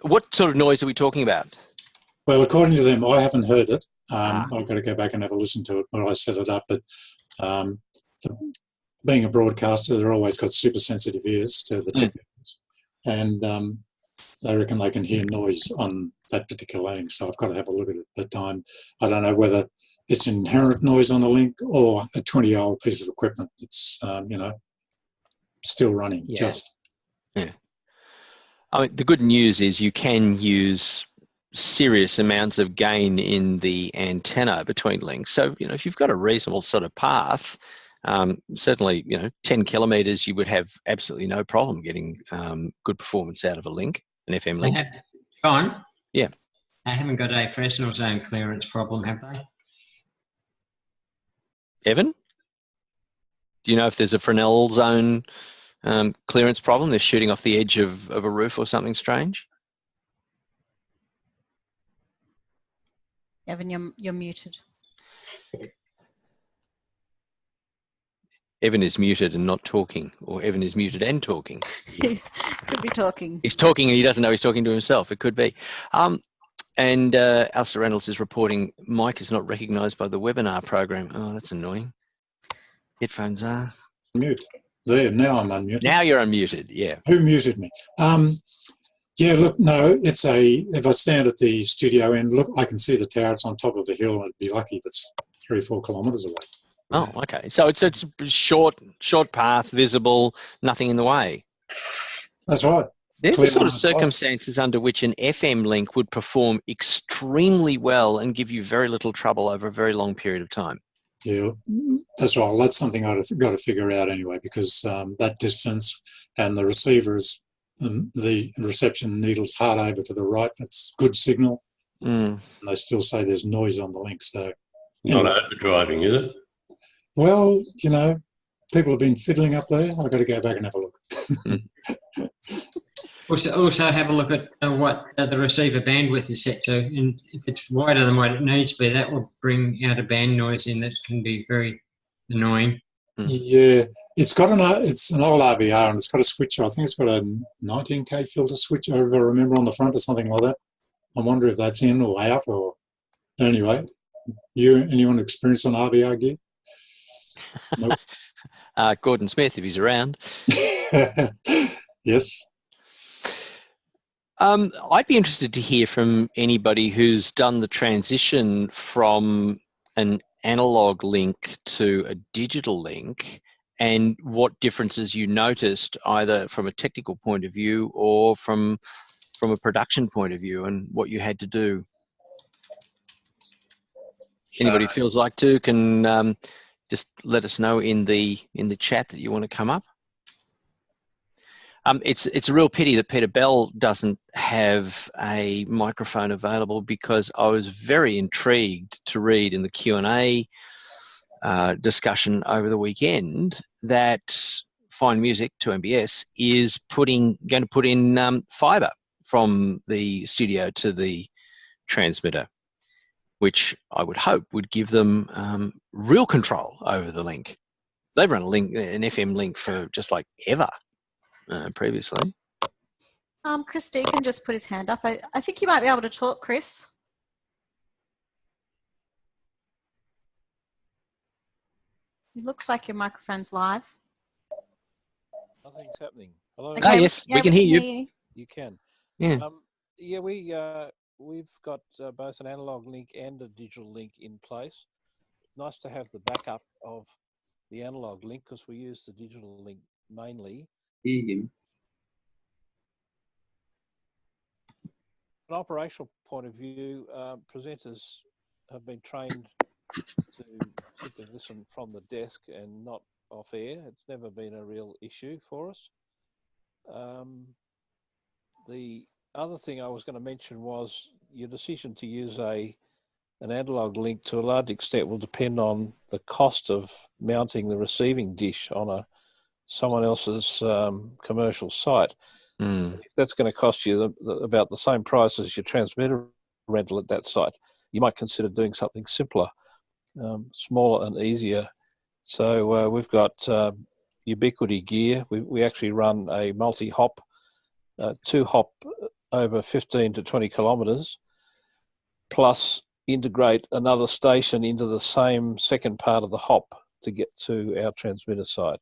what sort of noise are we talking about? Well, according to them, I haven't heard it. I've got to go back and have a listen to it when I set it up. But being a broadcaster, they're always got super sensitive ears to the technicians, and they reckon they can hear noise on that particular link. So I've got to have a look at it. But I don't know whether it's inherent noise on the link or a 20-year-old piece of equipment that's still running. Yeah. I mean, the good news is you can use serious amounts of gain in the antenna between links. So, if you've got a reasonable sort of path, certainly, 10 kilometres, you would have absolutely no problem getting good performance out of a link, an FM link. John? Yeah. They haven't got a Fresnel zone clearance problem, have they? Evan? Do you know if there's a Fresnel zone clearance problem? They're shooting off the edge of a roof or something strange? Evan, you're muted. Evan is muted and not talking, or Evan is muted and talking. He could be talking. He's talking and he doesn't know he's talking to himself. It could be. And Alistair Reynolds is reporting Mike is not recognised by the webinar program. Oh, that's annoying. Headphones are. Mute. There, now I'm unmuted. Now you're unmuted, yeah. Who muted me? Yeah, look, no, if I stand at the studio end, look, I can see the tower. It's on top of a hill, and I'd be lucky if it's 3 or 4 kilometres away. Oh, okay. So it's short path, visible, nothing in the way. That's right. They're the clear sort line of of sight. circumstances under which an FM link would perform extremely well and give you very little trouble over a very long period of time. Yeah, that's right. Well, that's something I've got to figure out anyway, because that distance and the receivers, the reception needle's hard over to the right. That's good signal. Mm. And they still say there's noise on the link. So, Not anyway. overdriving, is it? Well, you know, people have been fiddling up there. I've got to go back and have a look. Also have a look at what the receiver bandwidth is set to, and if it's wider than what it needs to be, that will bring out a band noise in that can be very annoying. Yeah, it's an old RVR, and it's got a switcher. I think it's got a 19K filter switch, if I remember, on the front or something like that. I wonder if that's in or out, or anyway. Anyone experienced on RVR gear? Nope. Gordon Smith, if he's around. Yes. I'd be interested to hear from anybody who's done the transition from an analog link to a digital link, and what differences you noticed either from a technical point of view or from a production point of view, and what you had to do. Anybody who feels like to can just let us know in the chat that you want to come up. It's a real pity that Peter Bell doesn't have a microphone available, because I was very intrigued to read in the Q&A discussion over the weekend that Fine Music 2MBS is going to put in fibre from the studio to the transmitter, which I would hope would give them real control over the link. They've run an FM link for just like ever. Previously. Chris Deacon just put his hand up. I think you might be able to talk, Chris. It looks like your microphone's live. Nothing's happening. Hello. Okay, Ah, yes, we can hear you. You can. Yeah. Yeah, we've got both an analog link and a digital link in place. Nice to have the backup of the analog link, because we use the digital link mainly. From an operational point of view, presenters have been trained to simply listen from the desk and not off air. It's never been a real issue for us. The other thing I was going to mention was your decision to use an analog link to a large extent will depend on the cost of mounting the receiving dish on someone else's commercial site. If that's going to cost you about the same price as your transmitter rental at that site, you might consider doing something simpler, smaller and easier. So we've got Ubiquity gear. We actually run a multi-hop, 2-hop over 15 to 20 kilometres, plus integrate another station into the same second part of the hop to get to our transmitter site.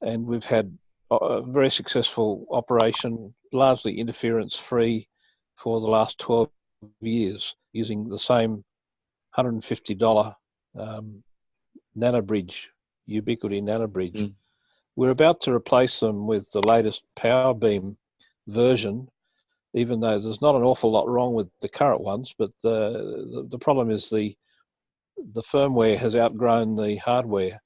And we've had a very successful operation, largely interference-free, for the last 12 years, using the same $150 nanobridge, Ubiquity nanobridge. We're about to replace them with the latest power beam version, even though there's not an awful lot wrong with the current ones, but the problem is the firmware has outgrown the hardware.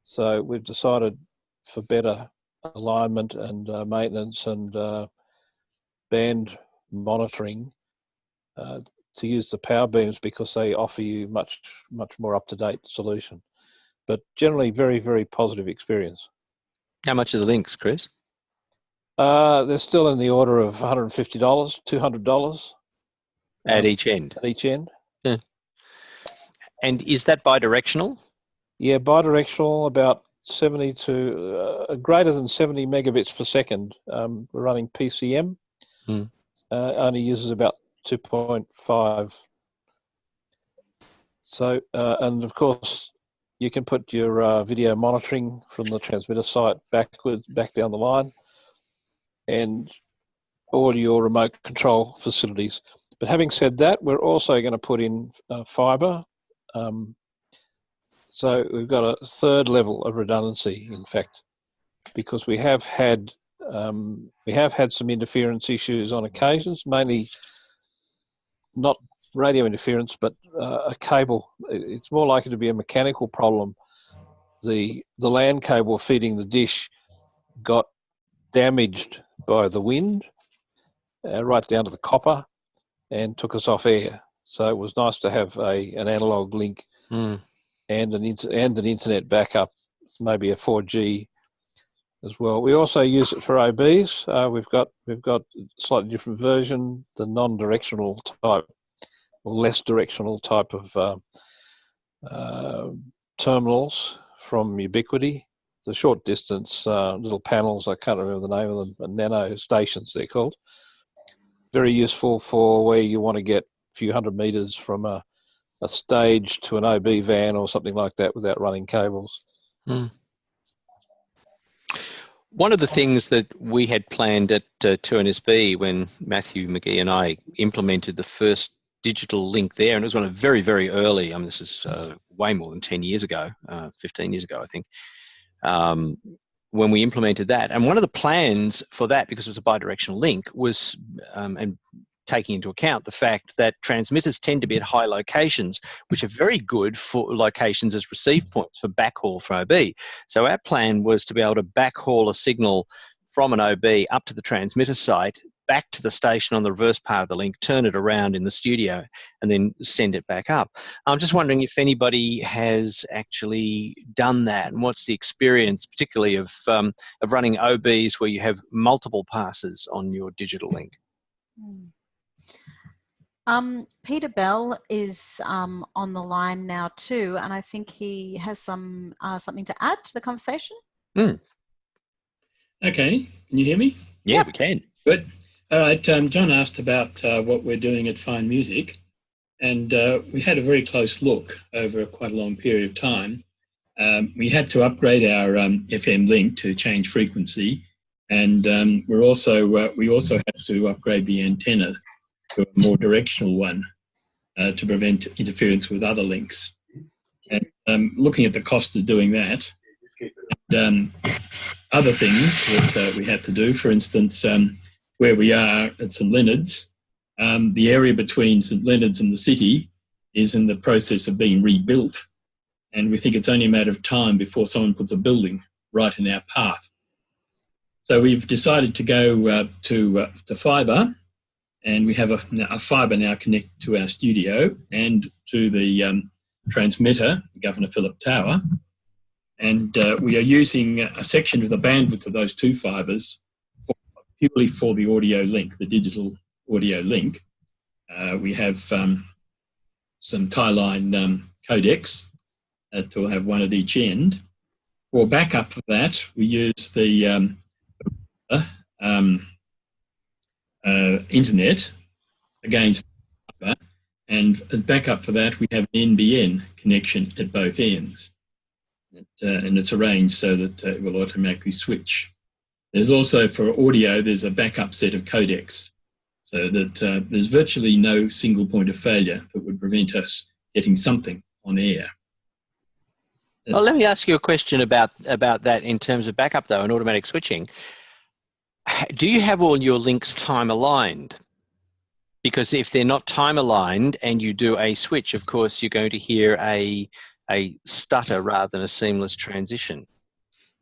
So we've decided, for better alignment and maintenance and band monitoring, to use the power beams, because they offer you much more up-to-date solution. But generally, very, very positive experience. How much are the links, Chris? They're still in the order of $150, $200 at each end. At each end. Yeah. And is that bi-directional? Yeah, bi-directional, about 70 to greater than 70 megabits per second. We're running PCM. Only uses about 2.5. So, and of course, you can put your video monitoring from the transmitter site back down the line, and all your remote control facilities. But having said that, we're also going to put in fibre. So we've got a third level of redundancy, in fact, because we have had We have had some interference issues on occasions, mainly not radio interference, but a cable. It's more likely to be a mechanical problem. The LAN cable feeding the dish got damaged by the wind, right down to the copper, and took us off air. So it was nice to have an analog link and an internet backup, maybe a 4G as well. We also use it for OBs. We've got a slightly different version, the non-directional type, or less directional type of terminals from Ubiquiti. The short distance little panels, I can't remember the name of them, nano stations they're called. Very useful for where you want to get a few hundred metres from a stage to an OB van or something like that without running cables. One of the things that we had planned at 2NSB when Matthew McGee and I implemented the first digital link there, and it was one of very, very early, I mean, this is way more than 10 years ago, 15 years ago, I think, when we implemented that. And one of the plans for that, because it was a bidirectional link, was, and taking into account the fact that transmitters tend to be at high locations, which are very good for locations as receive points for backhaul for OB. So our plan was to be able to backhaul a signal from an OB up to the transmitter site, back to the station on the reverse part of the link, turn it around in the studio, and then send it back up. I'm just wondering if anybody has actually done that, and what's the experience, particularly of running OBs where you have multiple passes on your digital link. Peter Bell is on the line now too, and I think he has something to add to the conversation. Okay, can you hear me? Yeah, we can. Good. All right, John asked about what we're doing at Fine Music, and we had a very close look over quite a long period of time. We had to upgrade our FM link to change frequency, and we also had to upgrade the antenna to a more directional one to prevent interference with other links. And looking at the cost of doing that, and other things that we had to do, for instance, where we are at St Leonard's, the area between St Leonard's and the city is in the process of being rebuilt, and we think it's only a matter of time before someone puts a building right in our path. So we've decided to go to fibre, and we have a fibre now connected to our studio and to the transmitter, the Governor Phillip Tower. And we are using a section of the bandwidth of those two fibres purely for the audio link, the digital audio link. We have some tie-line codecs that will have one at each end. For backup for that, we use the internet against fibre, and as backup for that, we have an NBN connection at both ends. And it's arranged so that it will automatically switch. There's also, for audio, there's a backup set of codecs, so that there's virtually no single point of failure that would prevent us getting something on air. Well, let me ask you a question about that in terms of backup, though, and automatic switching. Do you have all your links time aligned? Because if they're not time aligned and you do a switch, of course, you're going to hear a stutter rather than a seamless transition.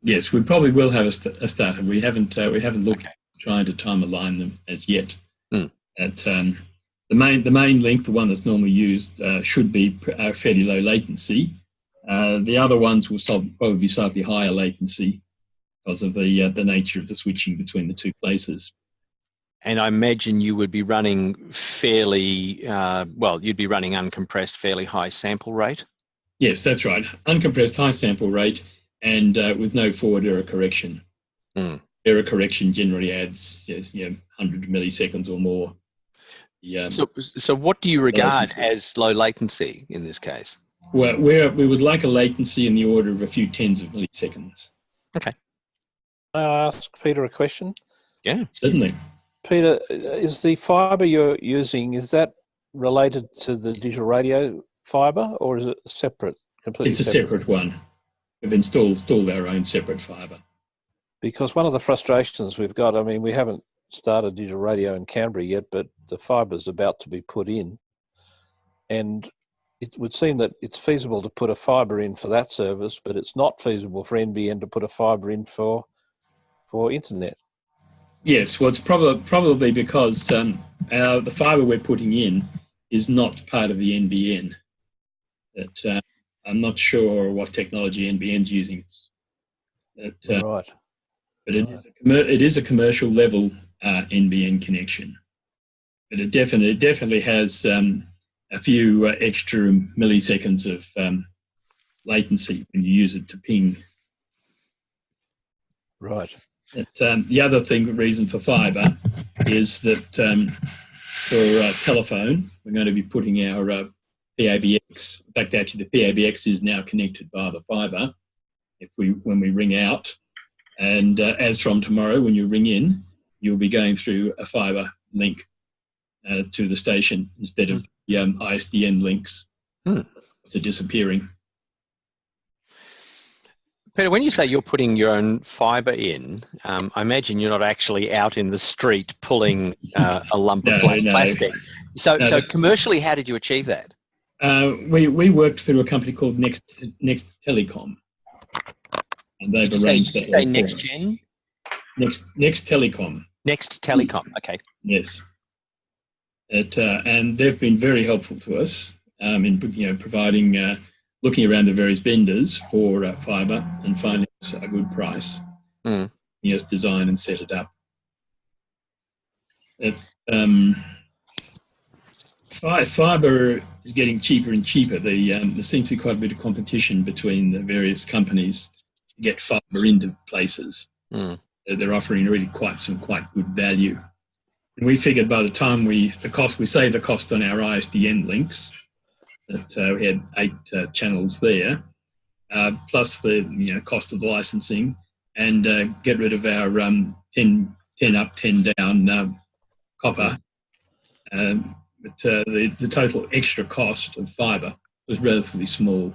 Yes, we probably will have a stutter. We haven't looked at trying to time align them as yet. The main link, the one that's normally used, should be fairly low latency. The other ones will probably be slightly higher latency because of the nature of the switching between the two places. And I imagine you would be running fairly, you'd be running uncompressed, fairly high sample rate? Yes, that's right. Uncompressed high sample rate and with no forward error correction. Error correction generally adds 100 milliseconds or more. So what do you regard as low latency in this case? Well, we would like a latency in the order of a few tens of milliseconds. Okay. May I ask Peter a question? Yeah. Certainly. Peter, is the fibre you're using, is that related to the digital radio fibre, or is it separate, completely separate? It's a separate one. We've installed our own separate fibre. Because one of the frustrations we've got, I mean, we haven't started digital radio in Canberra yet, but the fibre's about to be put in. And it would seem that it's feasible to put a fibre in for that service, but it's not feasible for NBN to put a fibre in for internet. Yes, well, it's probably because the fibre we're putting in is not part of the NBN. That I'm not sure what technology NBN's using. Right. But it is a commercial level NBN connection. But it definitely has a few extra milliseconds of latency when you use it to ping. Right. But, the other reason for fibre is that for telephone, we're going to be putting our PABX. In fact, actually, the PABX is now connected via the fibre. When we ring out, and as from tomorrow, when you ring in, you'll be going through a fibre link to the station instead of the ISDN links. They're disappearing. Peter, when you say you're putting your own fibre in, I imagine you're not actually out in the street pulling a lump of plastic. So commercially, how did you achieve that? We worked through a company called Next Telecom, and they've arranged that. Next Gen? Next Telecom. Next Telecom. Okay. Yes. And they've been very helpful to us in providing. Looking around the various vendors for fibre and finding us a good price. Yes, design and set it up. Fibre is getting cheaper and cheaper. There seems to be quite a bit of competition between the various companies to get fibre into places. They're offering really quite good value. And we figured by the time we save the cost on our ISDN links, that we had 8 channels there, plus the cost of the licensing, and get rid of our 10 up, 10 down copper. But the total extra cost of fibre was relatively small.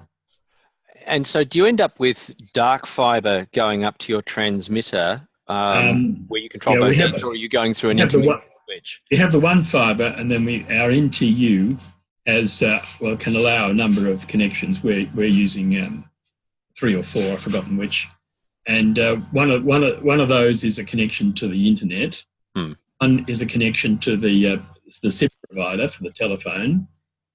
And so do you end up with dark fibre going up to your transmitter where you control both ends, or are you going through an intermediate switch? We have the one fibre, and then our NTU can allow a number of connections. We're using 3 or 4, I've forgotten which, and one of those is a connection to the internet. One is a connection to the SIP provider for the telephone,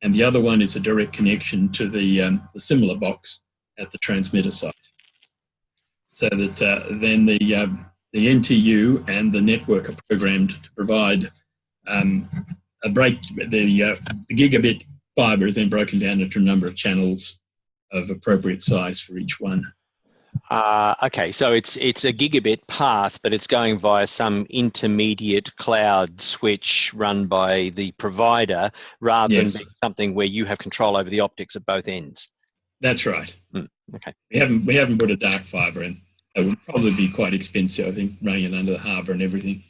and the other one is a direct connection to the similar box at the transmitter site. So that then the NTU and the network are programmed to provide the gigabit fibre is then broken down into a number of channels of appropriate size for each one. Okay, so it's a gigabit path, but it's going via some intermediate cloud switch run by the provider rather than being something where you have control over the optics at both ends. That's right. Okay. We haven't put a dark fibre in. It would probably be quite expensive, I think, running it under the harbour and everything.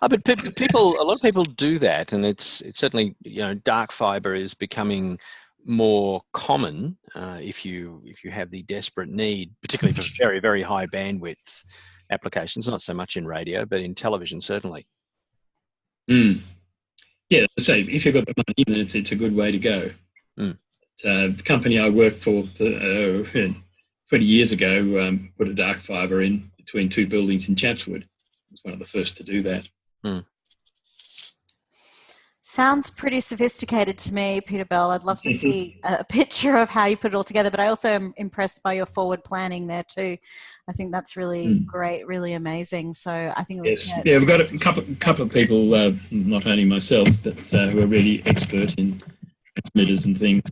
But a lot of people do that, and it's certainly, dark fibre is becoming more common if you have the desperate need, particularly for very, very high bandwidth applications. Not so much in radio, but in television certainly. Yeah, so if you've got the money, then it's a good way to go. The company I worked for 20 years ago put a dark fibre in between 2 buildings in Chatswood. It was one of the first to do that. Sounds pretty sophisticated to me, Peter Bell. I'd love to see a picture of how you put it all together, but I also am impressed by your forward planning there too. I think that's really great, really amazing. So I think we've got a couple of people, not only myself, but who are really expert in transmitters and things.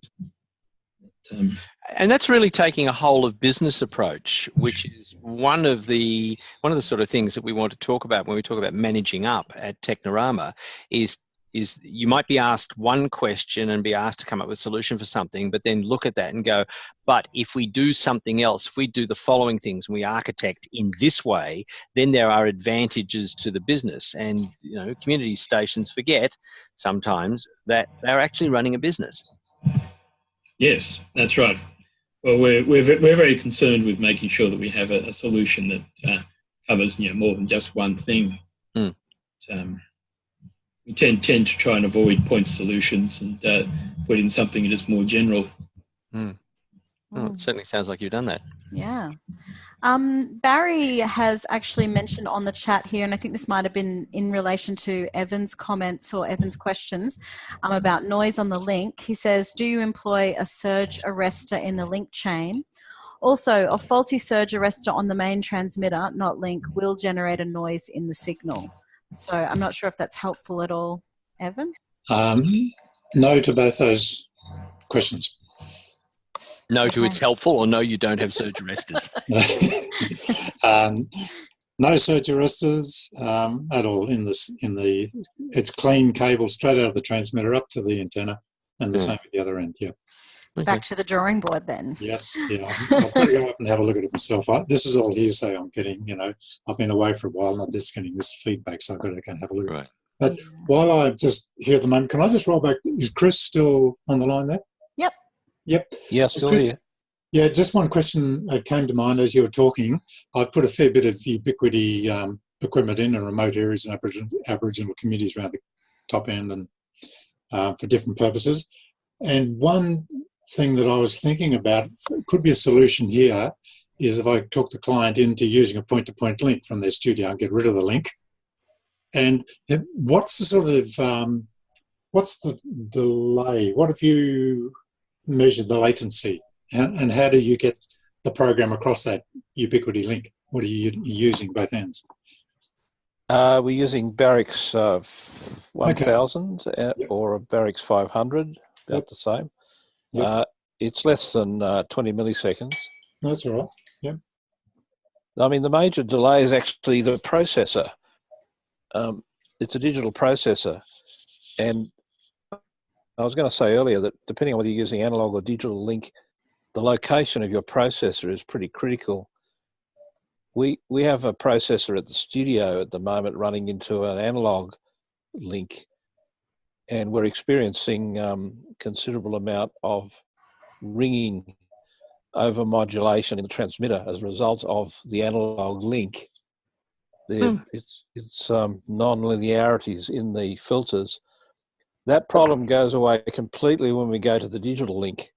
And that's really taking a whole of business approach, which is one of the sort of things that we want to talk about when we talk about managing up at Technorama is you might be asked one question and be asked to come up with a solution for something, but then look at that and go, but if we do something else, if we do the following things and we architect in this way, then there are advantages to the business. And community stations forget sometimes that they're actually running a business. Yes, that's right. Well, we're very concerned with making sure that we have a solution that covers more than just one thing. Mm. We tend to try and avoid point solutions and put in something that is more general. Mm. Oh, it certainly sounds like you've done that. Yeah. Barry has actually mentioned on the chat here, and I think this might have been in relation to Evan's comments or Evan's questions about noise on the link. He says, do you employ a surge arrestor in the link chain? Also, a faulty surge arrestor on the main transmitter, not link, will generate a noise in the signal. So I'm not sure if that's helpful at all. Evan? No to both those questions. No to it's helpful, or no, you don't have surge arresters? No surge arresters at all. It's clean cable straight out of the transmitter up to the antenna, and the same at the other end. Yeah. Okay. Back to the drawing board then. Yes. Yeah. I've got to go up and have a look at it myself. This is all hearsay I'm getting. I've been away for a while, and I'm just getting this feedback, so I've got to go and have a look. Right. But while I'm just here at the moment, can I just roll back? Is Chris still on the line there? Yep. Yeah, still Chris, here. Yeah, just one question that came to mind as you were talking. I've put a fair bit of ubiquity equipment in remote areas and Aboriginal communities around the top end and for different purposes. And one thing that I was thinking about, could be a solution here, is if I talk the client into using a point-to-point link from their studio and get rid of the link. And what's the sort of, what's the delay? What have you measured the latency? And how do you get the program across that ubiquity link? What are you using both ends? We're using Barracks 1000 or a Barracks 500, about the same. It's less than 20 milliseconds. That's all right. Yep. I mean, the major delay is actually the processor. It's a digital processor. And I was going to say earlier that depending on whether you're using analog or digital link, the location of your processor is pretty critical. We have a processor at the studio at the moment running into an analog link, and we're experiencing considerable amount of ringing over modulation in the transmitter as a result of the analog link. It's non-linearities in the filters. That problem goes away completely when we go to the digital link.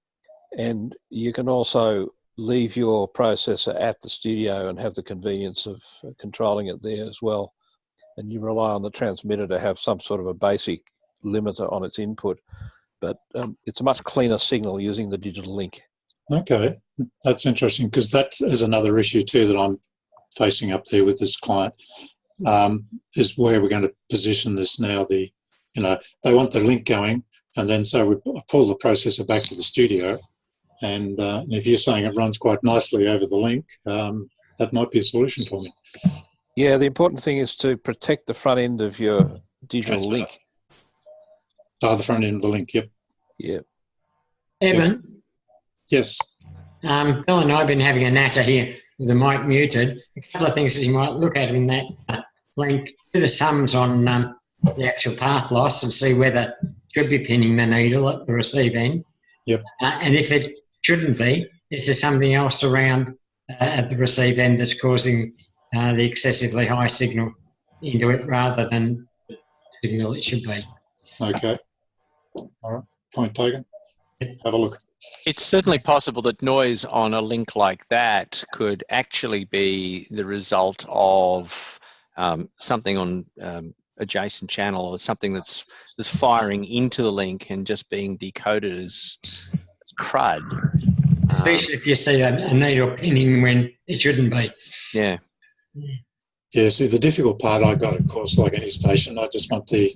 And you can also leave your processor at the studio and have the convenience of controlling it there as well. And you rely on the transmitter to have some sort of a basic limiter on its input. But it's a much cleaner signal using the digital link. Okay, that's interesting, because that is another issue too that I'm facing up there with this client, is where we're going to position this now. They want the link going, and then so we pull the processor back to the studio. And if you're saying it runs quite nicely over the link, that might be a solution for me. Yeah, the important thing is to protect the front end of your digital link. Oh, the front end of the link, yep. Yeah. Evan? Yep. Yes. Bill and I have been having a natter here with the mic muted. A couple of things that you might look at in that link, do the sums on the actual path loss and see whether it should be pinning the needle at the receive end. Yep. And if it shouldn't be, is there something else around at the receive end that's causing the excessively high signal into it rather than the signal it should be? Okay. All right. Point taken. Have a look. It's certainly possible that noise on a link like that could actually be the result of something on adjacent channel, or something that's firing into the link and just being decoded as crud. Especially if you see a needle pinning when it shouldn't be. Yeah. Yeah, see, the difficult part I got, of course, like any station, I just want to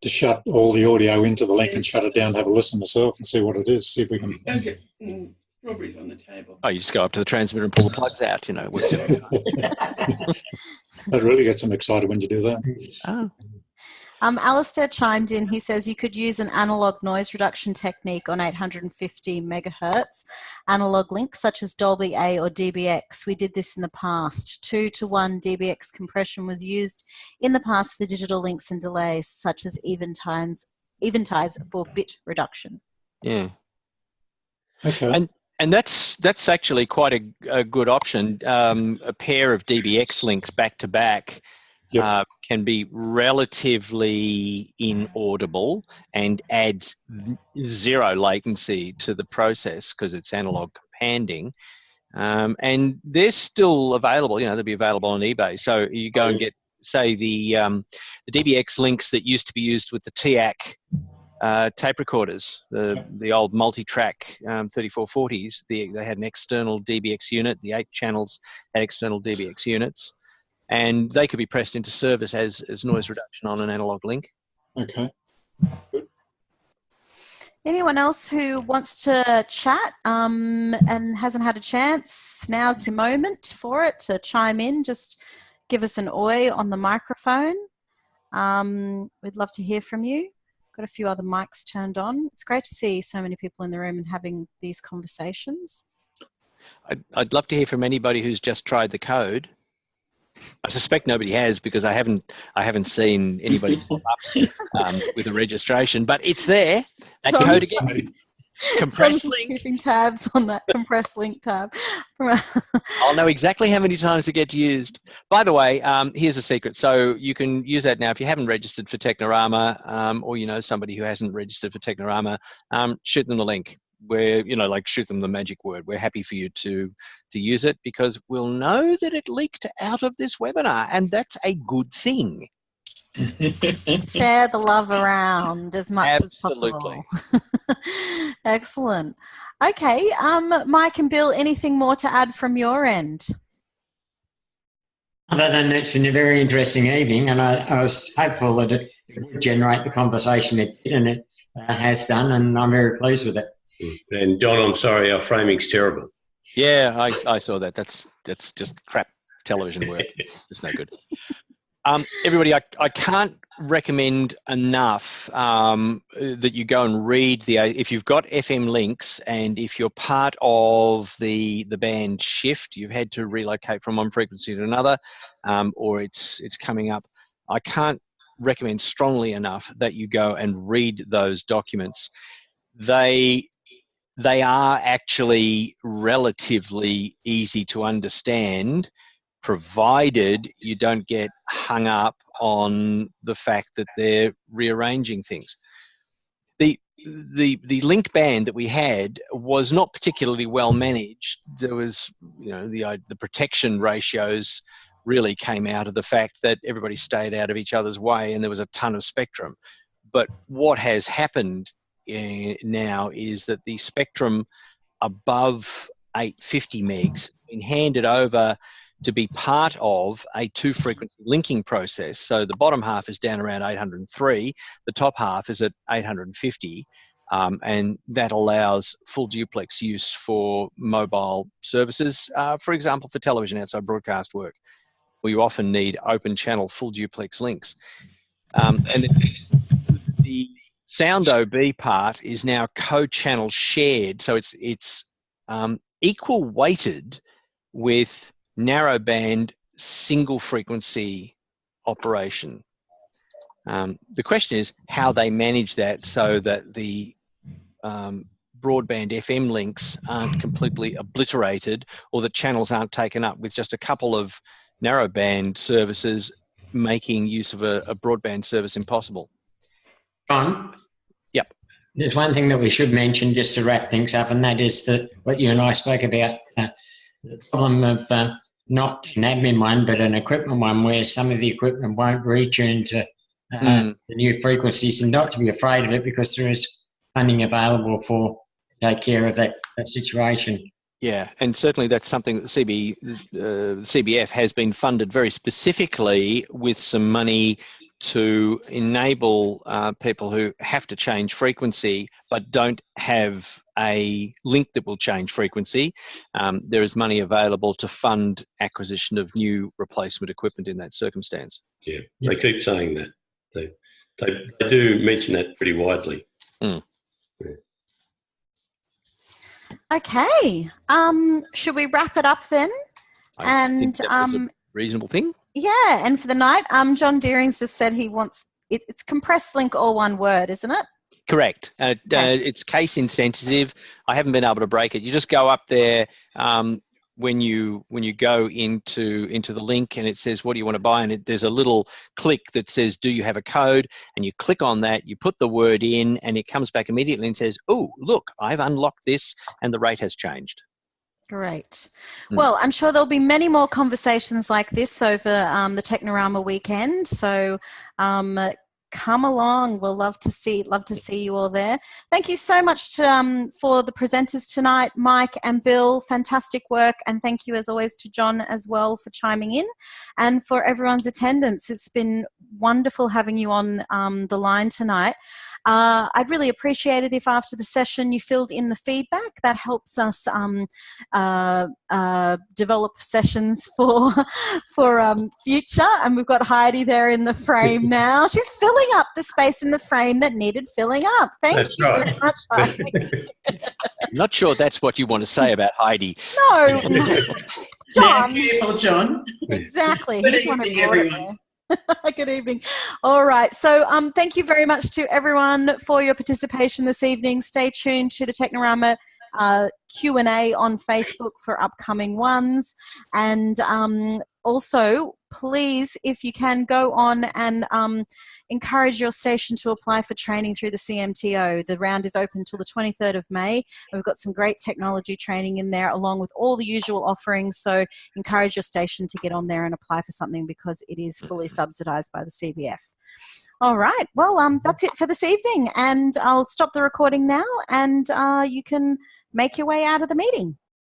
shut all the audio into the link and shut it down, have a listen myself and see what it is, see if we can... Okay. Strawberries on the table. Oh, you just go up to the transmitter and pull the plugs out, That really gets them excited when you do that. Oh. Alistair chimed in. He says you could use an analog noise reduction technique on 850 megahertz analog links such as Dolby A or DBX. We did this in the past. 2-to-1 DBX compression was used in the past for digital links and delays such as eventides for bit reduction. Yeah. Okay. And that's actually quite a good option. A pair of DBX links back to back Yep. can be relatively inaudible and adds zero latency latency the to the process because it's analog companding. And they're still available. They'll be available on eBay. So you go and get, say, the DBX links that used to be used with the TAC tape recorders, the old multi-track 3440s. They had an external DBX unit. The 8 channels had external DBX units, and they could be pressed into service as noise reduction on an analog link. Okay. Good. Anyone else who wants to chat and hasn't had a chance, now's your moment for it to chime in. Just give us an oi on the microphone. We'd love to hear from you. Got a few other mics turned on. It's great to see so many people in the room and having these conversations. I'd love to hear from anybody who's just tried the code. I suspect nobody has because I haven't seen anybody pop up with a registration, but it's there. That code again. Compressed link. Keeping tabs on that compressed link tab. I'll know exactly how many times it gets used. By the way, here's a secret. So you can use that now if you haven't registered for Technorama, or you know somebody who hasn't registered for Technorama. Shoot them the link. Where shoot them the magic word. We're happy for you to use it because we'll know that it leaked out of this webinar, and that's a good thing. Share the love around as much Absolutely. as possible. Excellent. Okay, Mike and Bill, anything more to add from your end? Other than it's been a very interesting evening, and I was hopeful that it would generate the conversation it did, and it has done, and I'm very pleased with it. And John, I'm sorry, our framing's terrible. Yeah, I saw that. That's just crap television work. It's no good. Everybody, I can't recommend enough that you go and read if you've got FM links and if you're part of the band shift, you've had to relocate from one frequency to another, or it's coming up. I can't recommend strongly enough that you go and read those documents. They are actually relatively easy to understand, provided you don't get hung up on the fact that they're rearranging things. The link band that we had was not particularly well managed. There was, the protection ratios really came out of the fact that everybody stayed out of each other's way and there was a ton of spectrum. But what has happened now is that the spectrum above 850 megs been handed over to be part of a 2-frequency linking process. So the bottom half is down around 803, the top half is at 850, and that allows full duplex use for mobile services, for example, for television outside broadcast work, where you often need open channel full duplex links. And the Sound OB part is now co-channel shared, so it's equal weighted with narrowband single frequency operation. The question is how they manage that so that the broadband FM links aren't completely obliterated or the channels aren't taken up with just a couple of narrowband services making use of a broadband service impossible. John? Yep. There's one thing that we should mention just to wrap things up, and that is that what you and I spoke about, the problem of not an admin one, but an equipment one, where some of the equipment won't retune to the new frequencies, and not to be afraid of it because there is funding available to take care of that situation. Yeah, and certainly that's something that the CBF has been funded very specifically with some money to enable people who have to change frequency but don't have a link that will change frequency. There is money available to fund acquisition of new replacement equipment in that circumstance. Yeah, they keep saying that. They do mention that pretty widely. Mm. Yeah. Okay, should we wrap it up then? I think that was a reasonable thing. Yeah, and for the night, John Deering's just said he wants it's compressed link, all one word, isn't it? Correct. Okay. It's case insensitive. I haven't been able to break it. You just go up there when you go into the link, and it says, what do you want to buy? And there's a little click that says, do you have a code? And you click on that, you put the word in, and it comes back immediately and says, oh, look, I've unlocked this and the rate has changed. Great. Well, I'm sure there'll be many more conversations like this over the Technorama weekend. So come along. We'll love to see you all there. Thank you so much for the presenters tonight, Mike and Bill. Fantastic work. And thank you as always to John as well for chiming in, and for everyone's attendance. It's been wonderful having you on the line tonight. I'd really appreciate it if after the session you filled in the feedback. That helps us develop sessions for future. And we've got Heidi there in the frame now. She's filling up the space in the frame that needed filling up. Thank you very much, Heidi. Not sure that's what you want to say about Heidi. No, John. Careful, John. Exactly. Good He's one who evening, brought it everyone. there. Good evening. All right. So thank you very much to everyone for your participation this evening. Stay tuned to the Technorama Q&A on Facebook for upcoming ones. And also, please, if you can, go on and encourage your station to apply for training through the CMTO. The round is open till the 23rd of May. And we've got some great technology training in there along with all the usual offerings. So encourage your station to get on there and apply for something, because it is fully subsidised by the CBF. All right. Well, that's it for this evening. And I'll stop the recording now, and you can make your way out of the meeting.